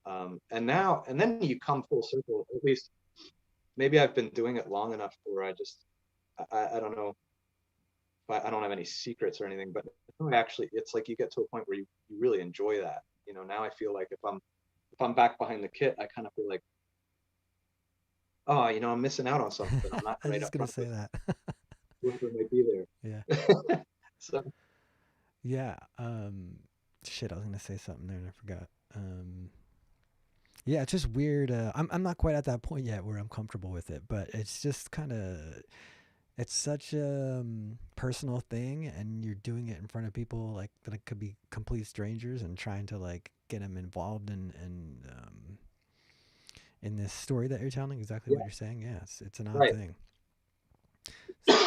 S2: And then you come full circle. At least maybe I've been doing it long enough where I don't know if I don't have any secrets or anything, but actually it's like you get to a point where you really enjoy that. Now I feel like if I'm if I'm back behind the kit, I kind of feel like, oh, I'm missing out on something. I'm not
S1: I was
S2: right
S1: just
S2: up
S1: gonna
S2: front
S1: say
S2: with
S1: that.
S2: whoever might be
S1: Yeah.
S2: there. So
S1: Yeah. Shit, I was gonna say something there and I forgot. Yeah, it's just weird. I'm not quite at that point yet where I'm comfortable with it, but it's just kind of it's such a personal thing, and you're doing it in front of people like that it could be complete strangers, and trying to like get them involved in this story that you're telling. Exactly
S2: yeah,
S1: what you're saying. Yeah, it's an odd
S2: right.
S1: thing.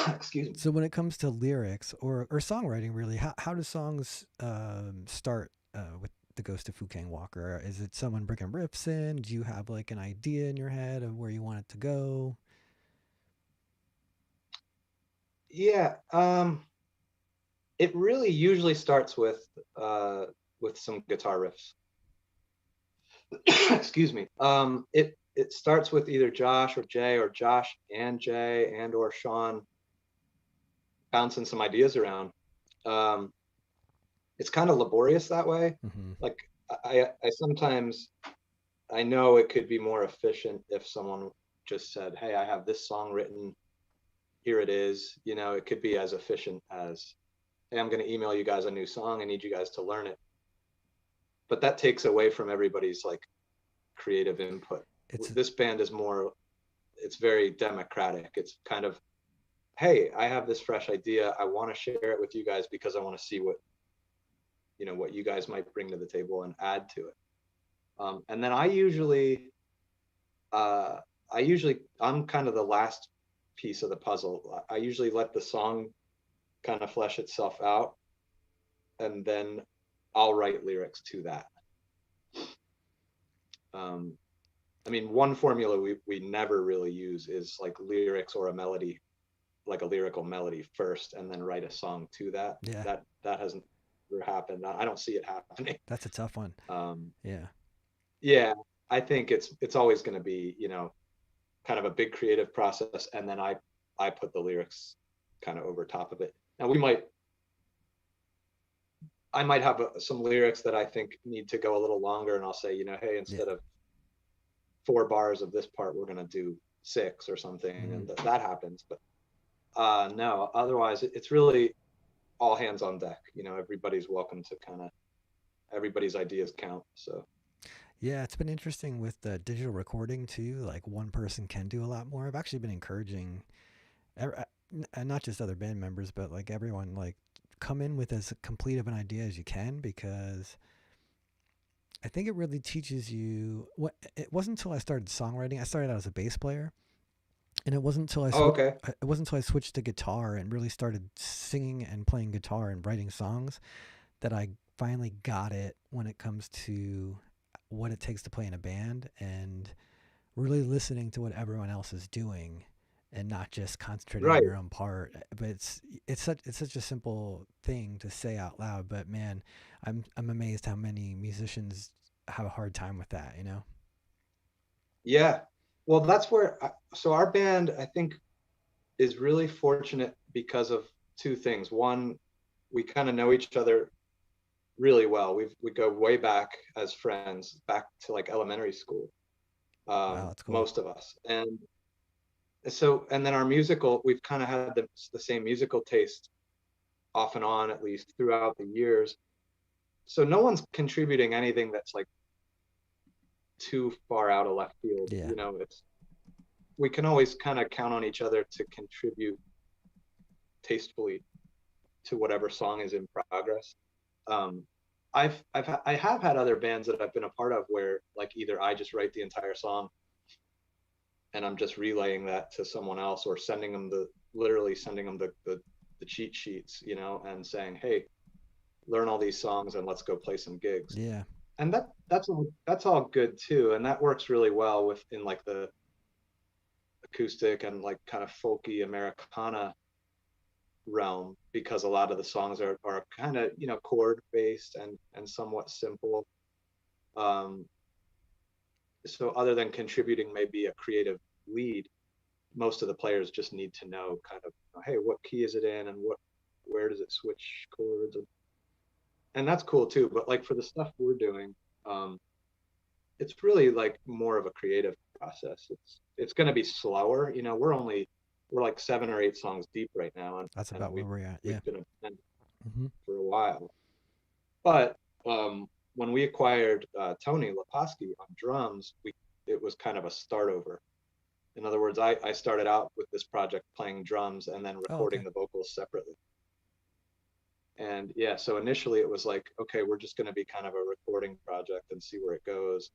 S2: Excuse me.
S1: So when it comes to lyrics or songwriting, really, how do songs start with the Ghost of Fu Kang Walker? Is it someone bringing riffs in? Do you have like an idea in your head of where you want it to go?
S2: Yeah, it really usually starts with some guitar riffs. Excuse me. It starts with either Josh or Jay, or Josh and Jay and or Sean bouncing some ideas around. Um, it's kind of laborious that way.
S1: Mm-hmm.
S2: Like I sometimes I know it could be more efficient if someone just said, "Hey, I have this song written. Here it is." It could be as efficient as, "Hey, I'm going to email you guys a new song. I need you guys to learn it." But that takes away from everybody's like creative input.
S1: It's
S2: This band is more, it's very democratic. It's kind of, hey, I have this fresh idea. I want to share it with you guys because I want to see what you guys might bring to the table and add to it. And then uh, I'm kind of the last piece of the puzzle. I usually let the song kind of flesh itself out, and then I'll write lyrics to that. Um, I mean, one formula we never really use is like lyrics or a melody, like a lyrical melody first, and then write a song to that.
S1: yeah,
S2: That hasn't ever happened. I don't see it happening.
S1: that's a tough one.
S2: Um,
S1: Yeah,
S2: yeah, I think it's always going to be kind of a big creative process, and then I put the lyrics kind of over top of it. Now I might have some lyrics that I think need to go a little longer, and I'll say, hey,
S1: yeah.
S2: instead of 4 bars of this part, we're going to do 6 or something,
S1: Mm-hmm.
S2: and that happens. But no, otherwise it's really all hands on deck. Everybody's welcome to kind of, everybody's ideas count. So
S1: Yeah, it's been interesting with the digital recording too. Like one person can do a lot more. I've actually been encouraging, not just other band members, but like everyone, like come in with as complete of an idea as you can, because I think it really teaches you. What it wasn't until I started songwriting. I started out as a bass player, and it wasn't until I
S2: oh,
S1: switched.
S2: okay.
S1: It wasn't until I switched to guitar and really started singing and playing guitar and writing songs that I finally got it when it comes to what it takes to play in a band, and really listening to what everyone else is doing and not just concentrating on
S2: Right.
S1: your own part. But it's such a simple thing to say out loud, but man, I'm amazed how many musicians have a hard time with that, you know?
S2: Yeah, well, that's where so our band, I think, is really fortunate because of 2 things. One, we kind of know each other really well. We go way back as friends, back to like elementary school,
S1: Wow, that's cool.
S2: most of us. And then our musical, we've kind of had the same musical taste off and on, at least throughout the years. So no one's contributing anything that's like too far out of left field.
S1: Yeah.
S2: It's, we can always kind of count on each other to contribute tastefully to whatever song is in progress. Um, I have had other bands that I've been a part of where like either I just write the entire song and I'm just relaying that to someone else, or literally sending them the cheat sheets, and saying, hey, learn all these songs and let's go play some gigs.
S1: Yeah.
S2: And that's all good too, and that works really well within like the acoustic and like kind of folky Americana realm, because a lot of the songs are kind of chord based and somewhat simple. um so other than contributing maybe a creative lead, most of the players just need to know kind of, hey, what key is it in, and where does it switch chords, and that's cool too. But like for the stuff we're doing, um it's really like more of a creative process. It's going to be slower. You know, we're like 7 or 8 songs deep right now,
S1: That's
S2: and
S1: about where we're at. Yeah.
S2: we've been a band
S1: Hmm.
S2: for a while. But when we acquired Tony Leposki on drums, it was kind of a start over. In other words, I started out with this project playing drums and then
S1: Oh,
S2: recording
S1: okay.
S2: the vocals separately. And yeah, so initially it was like, okay, we're just going to be kind of a recording project and see where it goes.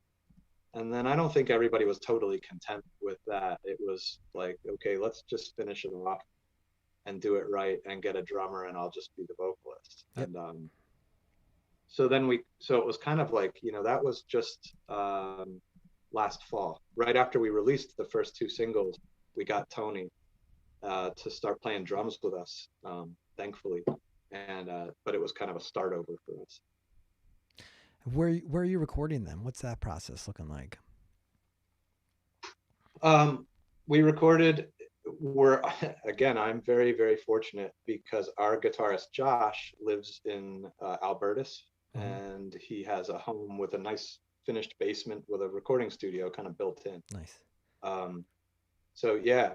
S2: And then I don't think everybody was totally content with that. It was like, okay, let's just finish it off and do it right and get a drummer and I'll just be the vocalist.
S1: Yep.
S2: And so it was kind of like, you know, that was just last fall. Right after we released the first 2 singles, we got Tony to start playing drums with us, thankfully. And but it was kind of a start over for us.
S1: Where are you recording them? What's that process looking like?
S2: We recorded. We're again. I'm very very fortunate because our guitarist Josh lives in Albertus,
S1: Mm-hmm.
S2: and he has a home with a nice finished basement with a recording studio kind of built in.
S1: Nice.
S2: So yeah,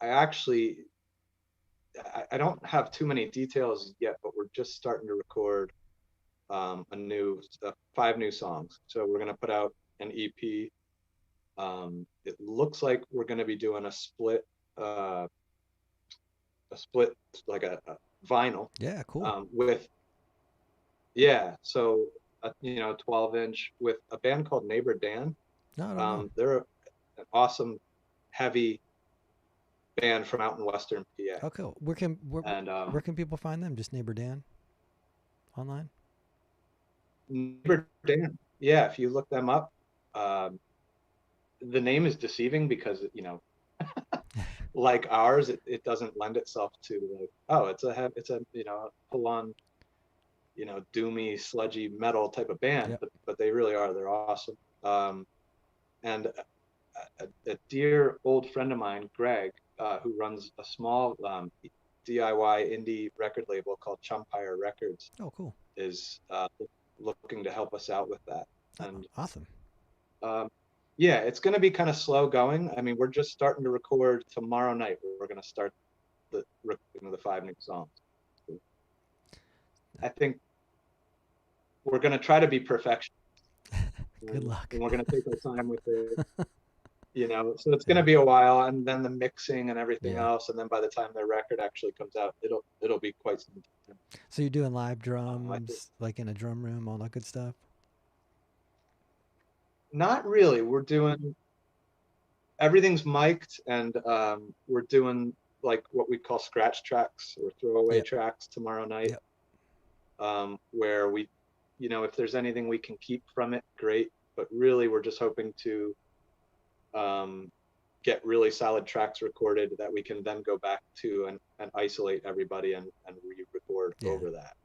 S2: I actually I don't have too many details yet, but we're just starting to record a new 5 new songs. So we're gonna put out an EP. It looks like we're gonna be doing a split like a vinyl.
S1: Yeah, cool.
S2: With yeah, so you know, 12-inch with a band called Neighbor Dan.
S1: No, I don't know.
S2: They're an awesome heavy band from out in Western PA.
S1: Okay.
S2: And
S1: Where can people find them? Just Neighbor Dan online?
S2: Neighbor Dan, yeah, if you look them up, the name is deceiving because you know, like ours, it doesn't lend itself to like, oh, it's a you know, full on, you know, doomy sludgy metal type of band,
S1: Yep.
S2: but they really are. They're awesome. And a dear old friend of mine, Greg, who runs a small DIY indie record label called Chumpire Records,
S1: Oh, cool.
S2: is looking to help us out with that.
S1: Oh,
S2: And
S1: awesome.
S2: yeah, it's going to be kind of slow going. I mean, we're just starting to record tomorrow night. We're going to start the recording of the 5 new songs. I think we're going to try to be perfection.
S1: Good luck.
S2: And we're going to take our time with it. You know, so it's
S1: Yeah.
S2: going to be a while, and then the mixing and everything
S1: Yeah.
S2: else, and then by the time the record actually comes out, it'll be quite some time.
S1: So you're doing live
S2: I think
S1: drums, like in a drum room, all that good stuff?
S2: not really. We're doing everything's mic'd, and we're doing like what we call scratch tracks or throwaway
S1: Yep.
S2: tracks tomorrow night.
S1: Yep.
S2: Where we, you know, if there's anything we can keep from it, great. But really, we're just hoping to get really solid tracks recorded that we can then go back to and isolate everybody and re-record
S1: Yeah.
S2: over that.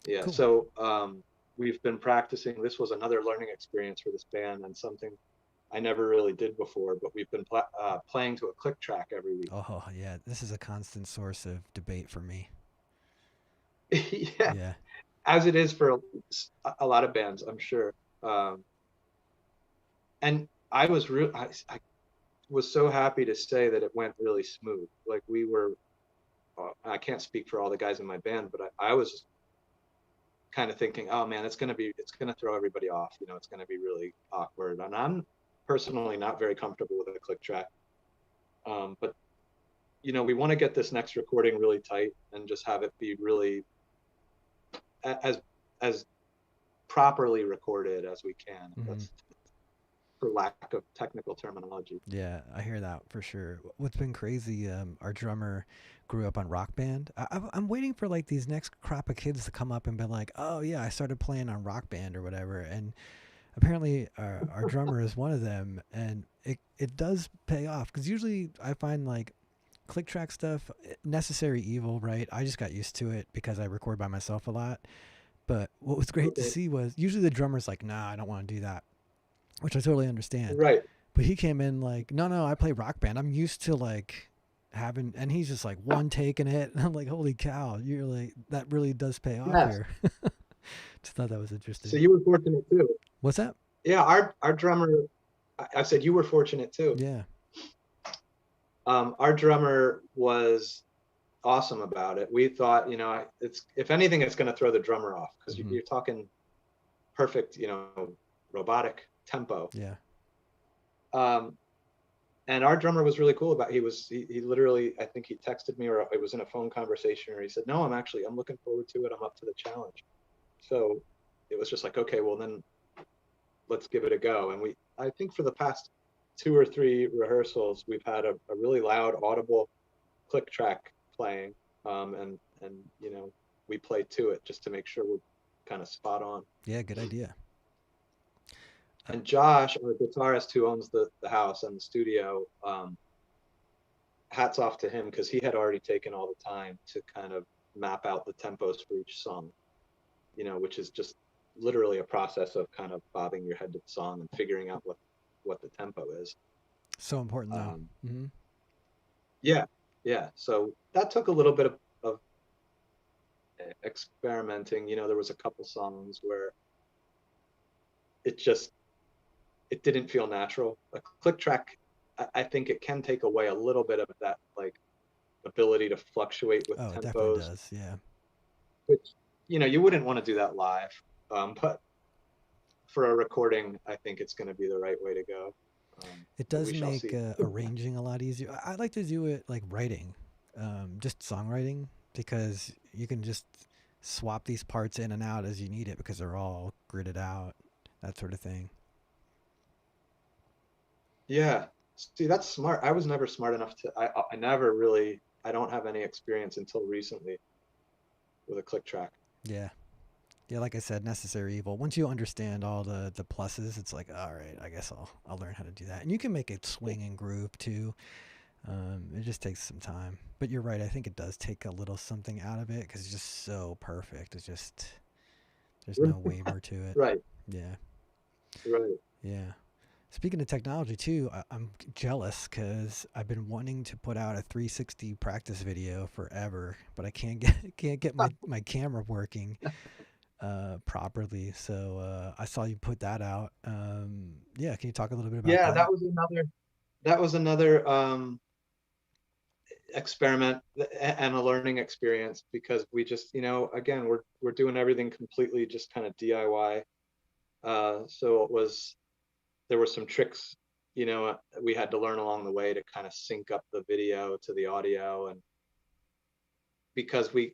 S2: Yeah.
S1: Cool.
S2: So we've been practicing. This was another learning experience for this band and something I never really did before, but we've been playing to a click track every week.
S1: Oh, yeah. This is a constant source of debate for me.
S2: Yeah.
S1: Yeah.
S2: As it is for a lot of bands, I'm sure. And I was so happy to say that it went really smooth. Like we were, I can't speak for all the guys in my band, but I was kind of thinking, oh man, it's gonna throw everybody off. You know, it's gonna be really awkward. And I'm personally not very comfortable with a click track. But you know, we want to get this next recording really tight and just have it be really as properly recorded as we can.
S1: Mm-hmm.
S2: That's for lack of technical terminology.
S1: Yeah, I hear that for sure. What's been crazy, our drummer grew up on Rock Band. I'm waiting for like these next crop of kids to come up and be like, oh yeah, I started playing on Rock Band or whatever. And apparently our drummer is one of them, and it does pay off, because usually I find like click track stuff necessary evil, right? I just got used to it because I record by myself a lot. But what was great to see was usually the drummer's like, nah, I don't want to do that, which I totally understand.
S2: Right.
S1: But he came in like, no, I play Rock Band. I'm used to like having, and he's just like one taking it. And I'm like, holy cow, you're like, that really does pay off here. Just thought that was interesting.
S2: So you were fortunate too.
S1: What's that?
S2: Yeah, our drummer, I said you were fortunate too.
S1: Yeah.
S2: Our drummer was awesome about it. We thought, it's if anything, it's going to throw the drummer off because
S1: Hmm.
S2: you're talking perfect, robotic tempo.
S1: Yeah.
S2: Um, and our drummer was really cool about. He literally, I think he texted me or it was in a phone conversation, or he said, "No, I'm looking forward to it. I'm up to the challenge." So it was just like, okay, well then let's give it a go. And I think for the past 2 or 3 rehearsals, we've had a really loud, audible click track playing, and we play to it just to make sure we're kind of spot on.
S1: Yeah. Good idea.
S2: And Josh, our guitarist who owns the house and the studio, hats off to him because he had already taken all the time to kind of map out the tempos for each song, which is just literally a process of kind of bobbing your head to the song and figuring out what the tempo is.
S1: So important though.
S2: Um,
S1: Hmm.
S2: yeah, yeah. So that took a little bit of experimenting. There was a couple songs where it just it didn't feel natural. A click track, I think it can take away a little bit of that like ability to fluctuate with
S1: Oh, it definitely
S2: tempos,
S1: does. Yeah.
S2: which you wouldn't want to do that live. But for a recording, I think it's going to be the right way to go.
S1: It
S2: But
S1: does
S2: we shall
S1: make
S2: see.
S1: arranging a lot easier. I like to do it like writing, just songwriting, because you can just swap these parts in and out as you need it because they're all gridded out, that sort of thing.
S2: Yeah. See, that's smart. I was never smart enough to. I never really. I don't have any experience until recently with a click track.
S1: Yeah. Yeah, like I said, necessary evil. Once you understand all the pluses, it's like, all right, I guess I'll learn how to do that. And you can make it swing and groove too. It just takes some time. But you're right. I think it does take a little something out of it because it's just so perfect. It's just there's no waver to it.
S2: Right.
S1: Yeah,
S2: Right.
S1: yeah. Speaking of technology too, I'm jealous because I've been wanting to put out a 360 practice video forever, but I can't get my camera working properly. So I saw you put that out. Yeah, can you talk a little bit about
S2: Yeah,
S1: that?
S2: that was another experiment and a learning experience because we just, again, we're doing everything completely just kind of DIY. So there were some tricks, we had to learn along the way to kind of sync up the video to the audio, and because we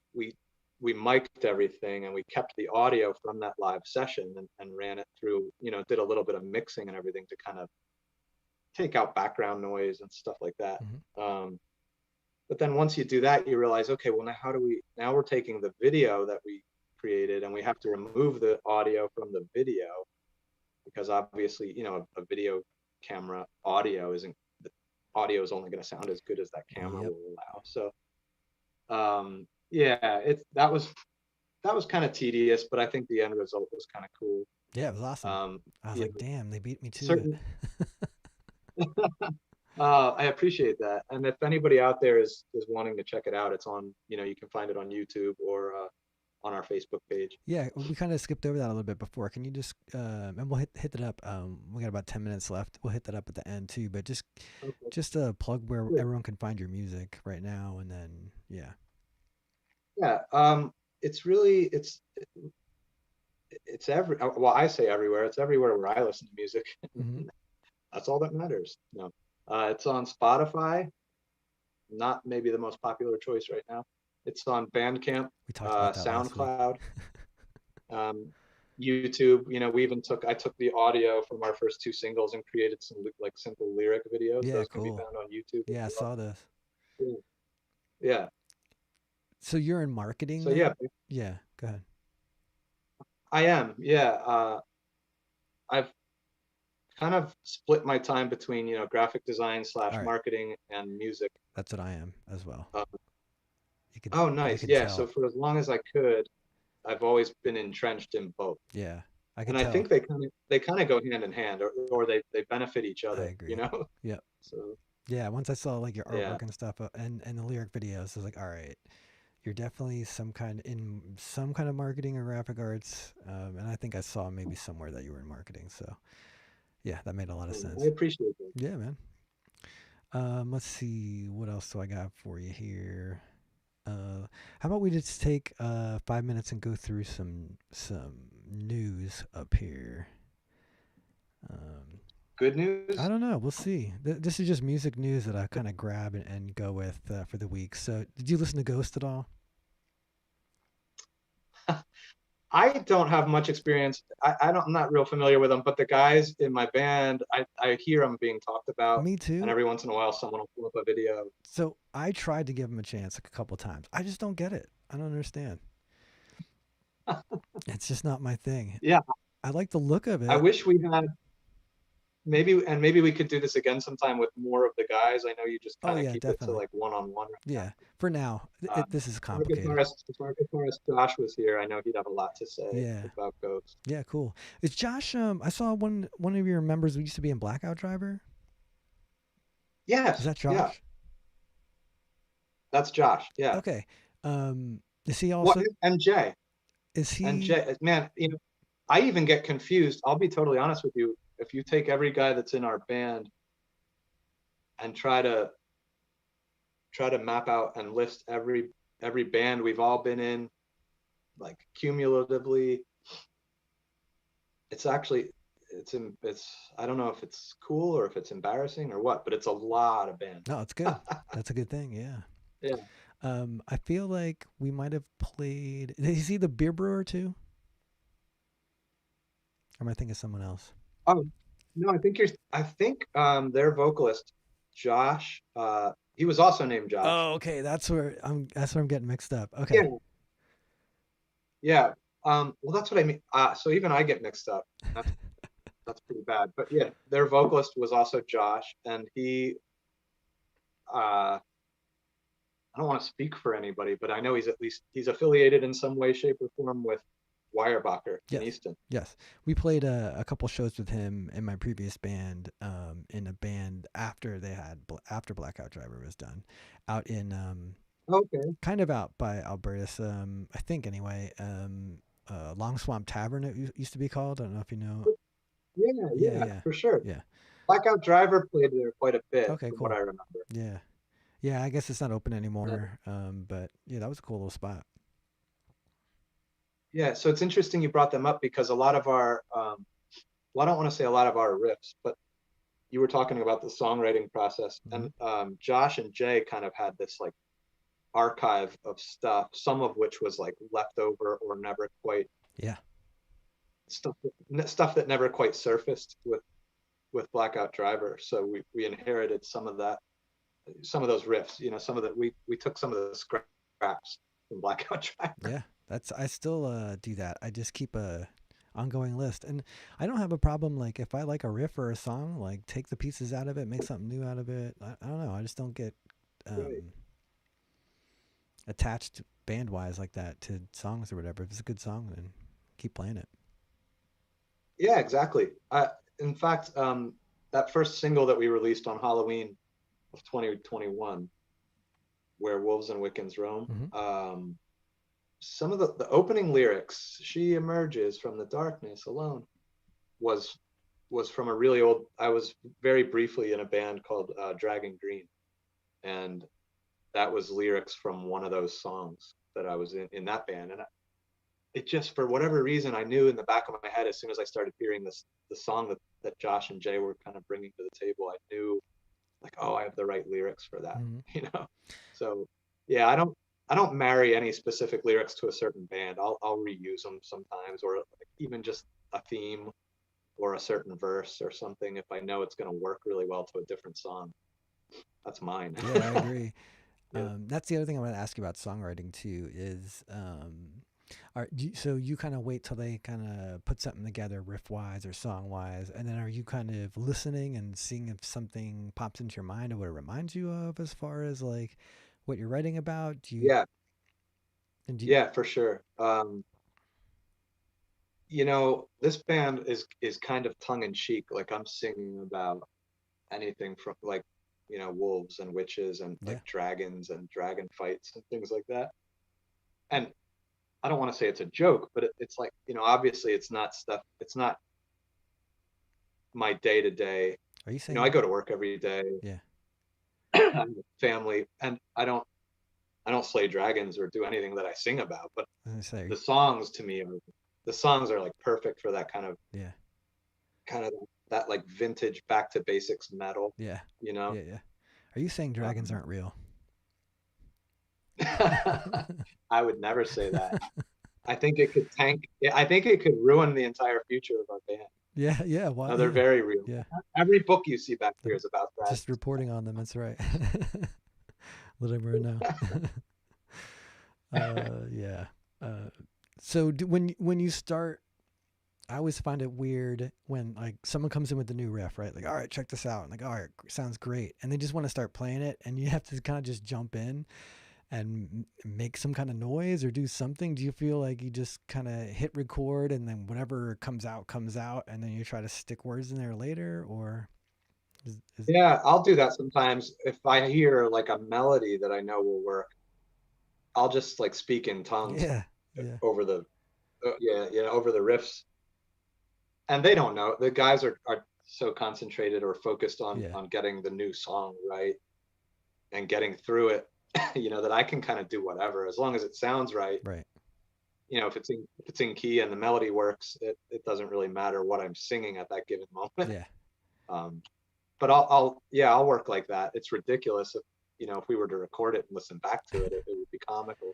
S2: mic'd everything and we kept the audio from that live session and ran it through, did a little bit of mixing and everything to kind of take out background noise and stuff like that.
S1: Hmm.
S2: Um, but then once you do that, you realize, okay, well now we're taking the video that we created and we have to remove the audio from the video because obviously, a video camera audio isn't the audio is only going to sound as good as that camera
S1: Yep.
S2: will allow. So yeah, that was kind of tedious, but I think the end result was kind of cool.
S1: Yeah, it was awesome.
S2: Um,
S1: I was
S2: you
S1: like,
S2: know,
S1: damn, they beat me to it.
S2: certain I appreciate that. And if anybody out there is wanting to check it out, it's on, you can find it on YouTube or on our Facebook page.
S1: Yeah, we kind of skipped over that a little bit before. Can you just and we'll hit that up. We got about 10 minutes left. We'll hit that up at the end too. But
S2: Okay.
S1: just plug where
S2: Cool.
S1: everyone can find your music right now, and then yeah.
S2: Yeah. It's really it's well, I say everywhere. It's everywhere where I listen to music.
S1: Hmm.
S2: That's all that matters. No. It's on Spotify, not maybe the most popular choice right now. It's on Bandcamp,
S1: We talked about that last week.
S2: SoundCloud, um, YouTube. I took the audio from our first 2 singles and created some like simple lyric videos.
S1: Yeah,
S2: Those can be
S1: cool.
S2: found on YouTube as
S1: Yeah, I
S2: well.
S1: saw this.
S2: Cool. Yeah.
S1: So you're in marketing
S2: So yeah,
S1: then? Yeah, go ahead.
S2: I am. Yeah. I've kind of split my time between, graphic design
S1: All
S2: slash
S1: right,
S2: marketing and music.
S1: that's what I am as well.
S2: Uh,
S1: You can
S2: oh,
S1: you
S2: nice.
S1: can
S2: Yeah. So
S1: tell.
S2: for as long as I could, I've always been entrenched in both.
S1: Yeah, I
S2: And
S1: could
S2: I
S1: tell.
S2: think they kind of go hand in hand, or they benefit each
S1: I
S2: other,
S1: agree. Yep.
S2: So
S1: Yeah, once I saw like your
S2: yeah.
S1: artwork and stuff and the lyric videos, I was like, all right, you're definitely some kind of marketing or graphic arts, and I think I saw maybe somewhere that you were in marketing. So yeah, that made a lot of
S2: I
S1: sense.
S2: appreciate that.
S1: Yeah, man. Let's see, what else do I got for you here? How about we just take 5 minutes and go through some news up here? Um,
S2: Good
S1: I
S2: news.
S1: don't know. We'll see. This is just music news that I kind of grab and go with for the week. So, did you listen to Ghost at all?
S2: I don't have much experience. I'm not real familiar with them, but the guys in my band, I hear them being talked about,
S1: Me
S2: and
S1: too.
S2: every once in a while, someone will pull up a video.
S1: So I tried to give him a chance a couple times. I just don't get it. I don't understand. It's just not my thing.
S2: Yeah,
S1: I like the look of
S2: I
S1: it.
S2: wish we had maybe we could do this again sometime with more of the guys. I know you just
S1: Oh
S2: kind of
S1: yeah,
S2: keep it to
S1: definitely.
S2: like one-on-one right
S1: Yeah. For now,
S2: now.
S1: this is
S2: Our
S1: complicated.
S2: guitarist Josh was here. I know he'd have a lot to say
S1: Yeah.
S2: about Ghost.
S1: Yeah. Cool. Is Josh? I saw one of your members who used to be in Blackout Driver. Is
S2: Yes,
S1: that
S2: yeah,
S1: Josh?
S2: that's Josh. Yeah.
S1: Okay. Is he
S2: What
S1: also?
S2: and Jay
S1: Is
S2: and
S1: he?
S2: Jay, man, I even get confused. I'll be totally honest with you. If you take every guy that's in our band and try to map out and list every band we've all been in, like cumulatively, it's actually it's I don't know if it's cool or if it's embarrassing or what, but it's a lot of bands.
S1: No, it's good. That's a good thing. Yeah.
S2: Yeah.
S1: I feel like we might have played. Is he the beer brewer too? Or am I thinking of someone else?
S2: Oh no, I think their vocalist Josh, he was also named Josh.
S1: Oh, okay. That's where I'm getting mixed up. Okay.
S2: Yeah, yeah. Well, that's what I mean. So even I get mixed up. That's pretty bad. But yeah, their vocalist was also Josh, and uh, I don't want to speak for anybody, but I know he's affiliated in some way, shape, or form with Weyerbacher in
S1: Yes.
S2: Easton.
S1: Yes. We played a couple shows with him in my previous band, in a band after after Blackout Driver was done, out in
S2: Okay.
S1: kind of out by Albertus, I think anyway. Long Swamp Tavern it used to be called. I don't know if you know.
S2: Yeah,
S1: Yeah,
S2: yeah,
S1: yeah,
S2: for sure.
S1: yeah.
S2: Blackout Driver played there quite a bit,
S1: Okay,
S2: from what
S1: cool.
S2: I remember.
S1: Yeah, yeah. I guess it's not open
S2: Yeah.
S1: anymore. But yeah, that was a cool little spot.
S2: Yeah, so it's interesting you brought them up because a lot of our, well, I don't want to say a lot of our riffs, but you were talking about the songwriting process,
S1: Hmm.
S2: and Josh and Jay kind of had this like archive of stuff, some of which was like leftover or never quite
S1: Yeah,
S2: stuff that never quite surfaced with Blackout Driver. So we inherited some of that, some of those riffs. Some of that we took some of the scraps from Blackout Driver.
S1: yeah. I still do that. I just keep a ongoing list, and I don't have a problem like if I like a riff or a song, like take the pieces out of it, make something new out of it. I don't know. I just don't get
S2: Right.
S1: um, attached band wise like that to songs or whatever. If it's a good song, then keep playing it.
S2: Yeah, exactly. In fact, that first single that we released on Halloween of 2021, where wolves and Wiccans roam.
S1: Hmm.
S2: Some of the opening lyrics, "She emerges from the darkness alone," was was from a really old. I was very briefly in a band called Dragon Green, and that was lyrics from one of those songs that I was in that band. And it just, for whatever reason, I knew in the back of my head as soon as I started hearing the song that Josh and Jay were kind of bringing to the table, I knew like, oh, I have the right lyrics for that,
S1: Hmm.
S2: you know. So yeah, I don't marry any specific lyrics to a certain band. I'll reuse them sometimes, or like even just a theme or a certain verse or something if I know it's going to work really well to a different song. That's mine.
S1: Yeah, I agree.
S2: Yeah.
S1: That's the other thing I want to ask you about songwriting too. Is so you kind of wait till they kind of put something together, riff wise or song wise, and then are you kind of listening and seeing if something pops into your mind or what it reminds you of as far as like what you're writing about? Do you
S2: Yeah,
S1: and do you,
S2: yeah, for sure. This band is kind of tongue in cheek. Like I'm singing about anything from like wolves and witches and like
S1: yeah,
S2: dragons and dragon fights and things like that. and I don't want to say it's a joke, but it's like, obviously it's not stuff. It's not my day to day.
S1: Are you
S2: I
S1: saying?
S2: go to work every day.
S1: Yeah.
S2: I'm with family, and I don't slay dragons or do anything that I sing about. But
S1: I say.
S2: the songs to me, the songs are like perfect for that
S1: Yeah.
S2: kind of that like vintage back to basics metal.
S1: Yeah.
S2: You know.
S1: Yeah. Yeah. Are you saying dragons
S2: Um,
S1: aren't real?
S2: I would never say that. I think it could tank. I think it could ruin the entire future of our band.
S1: Yeah. Yeah.
S2: No,
S1: Why?
S2: they're
S1: Yeah.
S2: very real.
S1: Yeah.
S2: Every book you see back here
S1: I'm
S2: is about that.
S1: just reporting on them. That's right. Let everyone know. Yeah. So when you start, I always find it weird when like someone comes in with the new riff, right? Like, all right, check this out. And like, all right, sounds great. And they just want to start playing it, and you have to kind of just jump in and make some kind of noise or do something. Do you feel like you just kind of hit record and then whatever comes out, and then you try to stick words in there later, or is
S2: Yeah, I'll do that sometimes. If I hear like a melody that I know will work, I'll just like speak in tongues
S1: yeah, yeah,
S2: over the over the riffs. And they don't know. The guys are so concentrated or focused on
S1: yeah,
S2: getting the new song right and getting through it, that I can kind of do whatever as long as it sounds right.
S1: right,
S2: If it's in key and the melody works, it doesn't really matter what I'm singing at that given moment.
S1: yeah,
S2: Um, but I'll work like that. It's ridiculous if we were to record it and listen back to it, it would be comical.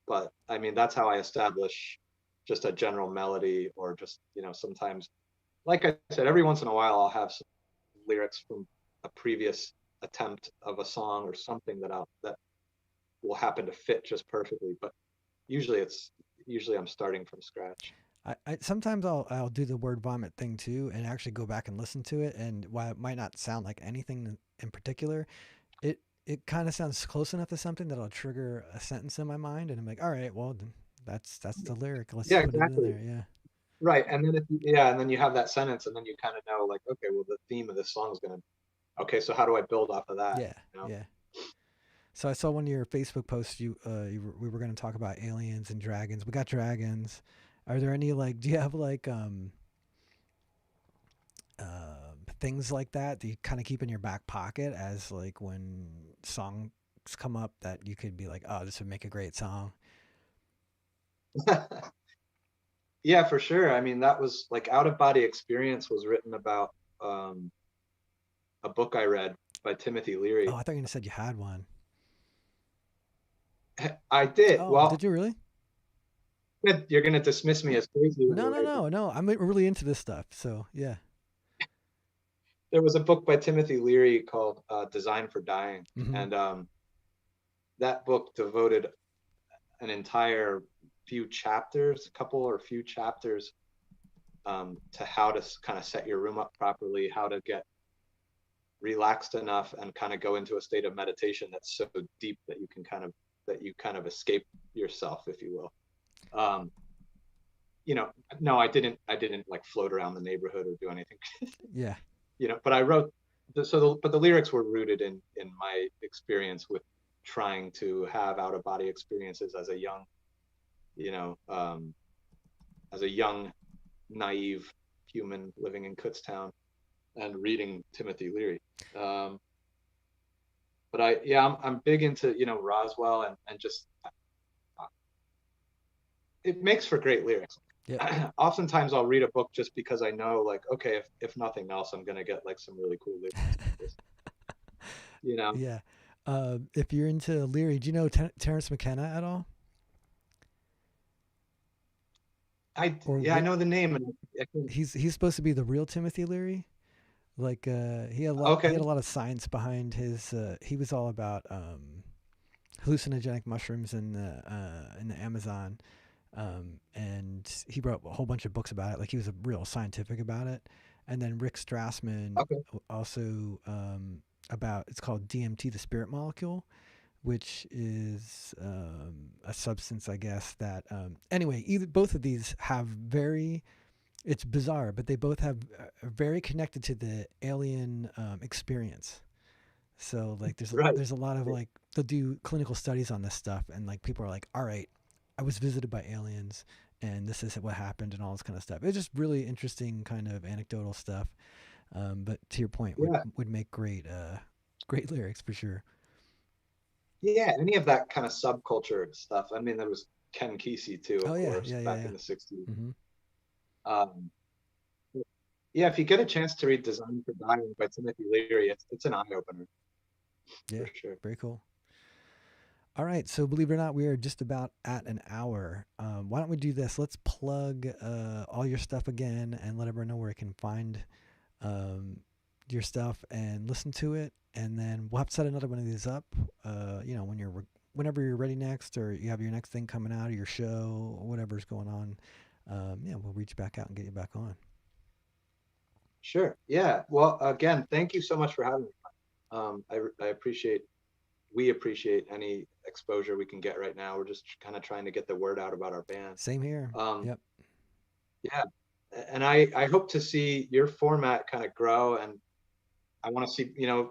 S2: But I mean, that's how I establish just a general melody, or just sometimes, like I said, every once in a while I'll have some lyrics from a previous attempt of a song or something that will happen to fit just perfectly. But usually I'm starting from scratch.
S1: I sometimes I'll do the word vomit thing too, and actually go back and listen to it. And while it might not sound like anything in particular, it kind of sounds close enough to something that'll trigger a sentence in my mind, and I'm like, all right, well, then that's the lyric. Let's
S2: Yeah,
S1: put it in
S2: exactly.
S1: there. Yeah,
S2: Right. And then and then you have that sentence, and then you kind of know, like, okay, well, the theme of this song is gonna. Okay, so how do I build off of that?
S1: yeah, yeah. So I saw one of your Facebook posts. We were going to talk about aliens and dragons. We got dragons. Are there any like? Do you have like things like that you kind of keep in your back pocket as like when songs come up that you could be like, oh, this would make a great song?
S2: Yeah, for sure. I mean, that was like Out of Body Experience was written about um, a book I read by Timothy
S1: Oh,
S2: Leary.
S1: I thought you said you had one.
S2: I did.
S1: Oh,
S2: Well,
S1: did you really?
S2: you're gonna dismiss me as crazy right
S1: No, no,
S2: away, but
S1: no, no. I'm really into this stuff. So yeah.
S2: there was a book by Timothy Leary called Design for Dying,
S1: Hmm.
S2: and that book devoted an entire few chapters, a couple or few chapters, to how to kind of set your room up properly, how to get relaxed enough and kind of go into a state of meditation that's so deep that you kind of escape yourself, if you will. Um, no, I didn't like float around the neighborhood or do anything,
S1: Yeah.
S2: but I wrote but the lyrics were rooted in my experience with trying to have out of body experiences as a young, you know, as a young, naive human living in Kutztown and reading Timothy Leary. Um, but I'm big into Roswell, and just it makes for great lyrics.
S1: Yep.
S2: Oftentimes I'll read a book just because I know, like, okay, if nothing else, I'm gonna get like some really cool lyrics out of this. You know,
S1: Yeah. If you're into Leary, do you know Terrence McKenna at all? Or
S2: I know the name, and I can,
S1: he's supposed to be the real Timothy Leary. Like he
S2: okay,
S1: had a lot of science behind his. He was all about hallucinogenic mushrooms in the Amazon, and he wrote a whole bunch of books about it. Like he was a real scientific about it. And then Rick Strassman
S2: okay,
S1: also about it's called DMT, the spirit molecule, which is a substance, I guess. That anyway, either both of these have very it's bizarre, but they both have are very connected to the alien experience. So like
S2: right,
S1: there's a lot of like they'll do clinical studies on this stuff, and like people are like, all right, I was visited by aliens and this is what happened and all this kind of stuff. It's just really interesting kind of anecdotal stuff. But to your point,
S2: Yeah,
S1: would make great lyrics for sure.
S2: yeah, any of that kind of subculture stuff. I mean, there was Ken Kesey too,
S1: Oh
S2: of
S1: yeah,
S2: course,
S1: yeah, yeah,
S2: back
S1: yeah.
S2: in the '60s.
S1: Mm-hmm.
S2: Um, yeah, if you get a chance to read Design for Dying by Timothy Leary, it's an eye opener
S1: Yeah,
S2: for sure.
S1: very cool. All right, so believe it or not, we are just about at an hour. Why don't we do this? Let's plug all your stuff again and let everyone know where it can find um, your stuff and listen to it. And then we'll have to set another one of these up. Whenever you're ready next, or you have your next thing coming out, or your show, or whatever's going on. Yeah, we'll reach back out and get you back on.
S2: Sure. Yeah. Well, again, thank you so much for having me. I appreciate, we appreciate any exposure we can get right now. We're just kind of trying to get the word out about our band.
S1: Same here.
S2: Um,
S1: Yep.
S2: yeah. And I hope to see your format kind of grow, and I want to see, I want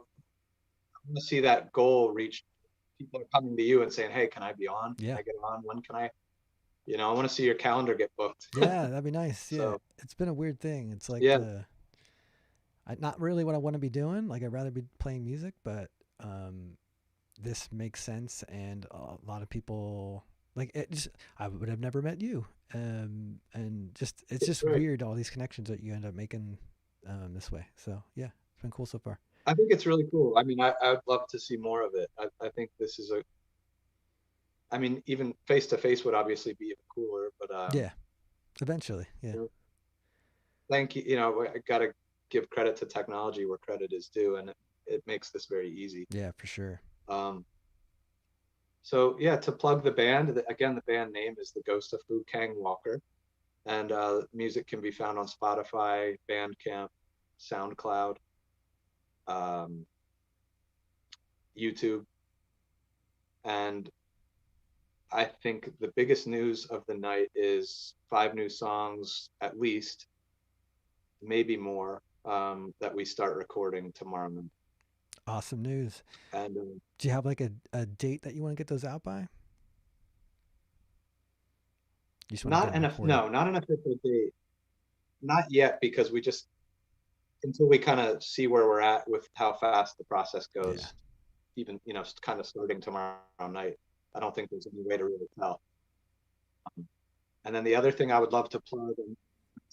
S2: to see that goal reached. People are coming to you and saying, "Hey, can I be on? Can
S1: Yeah.
S2: I get on? When can I?" I want to see your calendar get booked.
S1: Yeah, that'd be nice. Yeah,
S2: So,
S1: it's been a weird thing. It's like
S2: yeah,
S1: not really what I want to be doing. Like I'd rather be playing music, but um, this makes sense, and a lot of people like it. Just I would have never met you, and just it's
S2: it's
S1: just
S2: great.
S1: weird all these connections that you end up making this way. So yeah, it's been cool so far.
S2: I think it's really cool. I mean, I would love to see more of it. I think this is I mean, even face to face would obviously be even cooler, but
S1: Yeah, eventually. Yeah,
S2: you know, thank you. I got to give credit to technology where credit is due, and it makes this very easy.
S1: yeah, for sure.
S2: Um, so yeah, to plug the band, again, the band name is The Ghost of Fu Kang Walker, and music can be found on Spotify, Bandcamp, SoundCloud, um, YouTube, and I think the biggest news of the night is 5 new songs, at least, maybe more, that we start recording tomorrow night.
S1: Awesome news.
S2: And
S1: Do you have like a date that you want to get those out by? You just want to get them recorded.
S2: not an official date, not yet, because we just, until we kind of see where we're at with how fast the process
S1: Yeah.
S2: goes, even, kind of starting tomorrow night, I don't think there's any way to really tell. And then the other thing I would love to plug and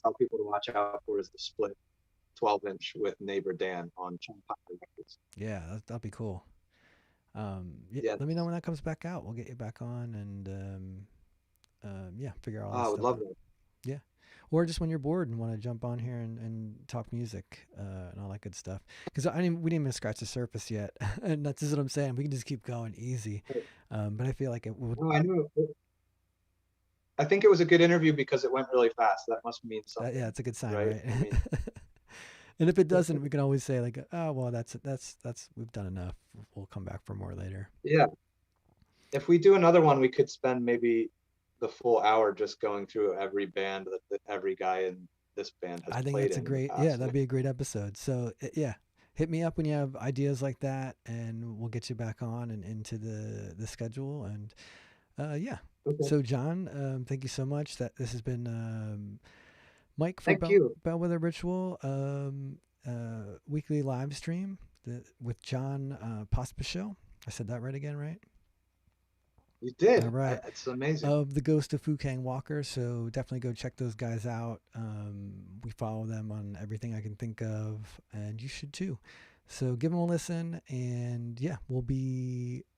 S2: tell people to watch out for is the split 12-inch with Neighbor Dan on Chumpire Records.
S1: Yeah, that'll be cool. Yeah,
S2: Yeah,
S1: let me know when that comes back out. We'll get you back on and yeah, figure all
S2: I
S1: this
S2: would
S1: stuff
S2: love
S1: out.
S2: that.
S1: Yeah. Or just when you're bored and want to jump on here and talk music and all that good stuff. Because we didn't even scratch the surface yet. And that's just what I'm saying. We can just keep going easy. But I feel like it would.
S2: Oh, I know. I think it was a good interview because it went really fast. That must mean
S1: Yeah,
S2: something,
S1: it's a good sign,
S2: right?
S1: right?
S2: I mean,
S1: And if it doesn't, we can always say like, oh well, that's we've done enough. We'll come back for more later.
S2: yeah. If we do another one, we could spend maybe the full hour just going through every band that every guy in this band has
S1: I think
S2: played
S1: that's a
S2: in the
S1: great, yeah,
S2: past.
S1: that'd be a great episode. So yeah, hit me up when you have ideas like that, and we'll get you back on and into the schedule. And yeah,
S2: Okay.
S1: so John, thank you so much. That this has been Mike for
S2: Thank you.
S1: Bellwether Ritual weekly live stream with John Pospisil. I said that right again, right?
S2: You
S1: All
S2: did.
S1: right.
S2: It's amazing.
S1: Of the Ghost of Fu Kang Walker. So definitely go check those guys out. We follow them on everything I can think of, and you should too. So give them a listen, and yeah, we're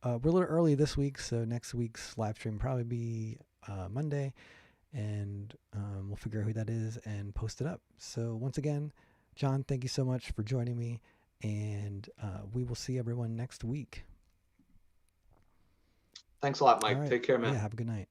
S1: a little early this week, so next week's live stream will probably be Monday, and we'll figure out who that is and post it up. So once again, John, thank you so much for joining me, and we will see everyone next week.
S2: Thanks a lot,
S1: All
S2: Mike.
S1: right.
S2: Take care, man.
S1: Yeah, have a good night.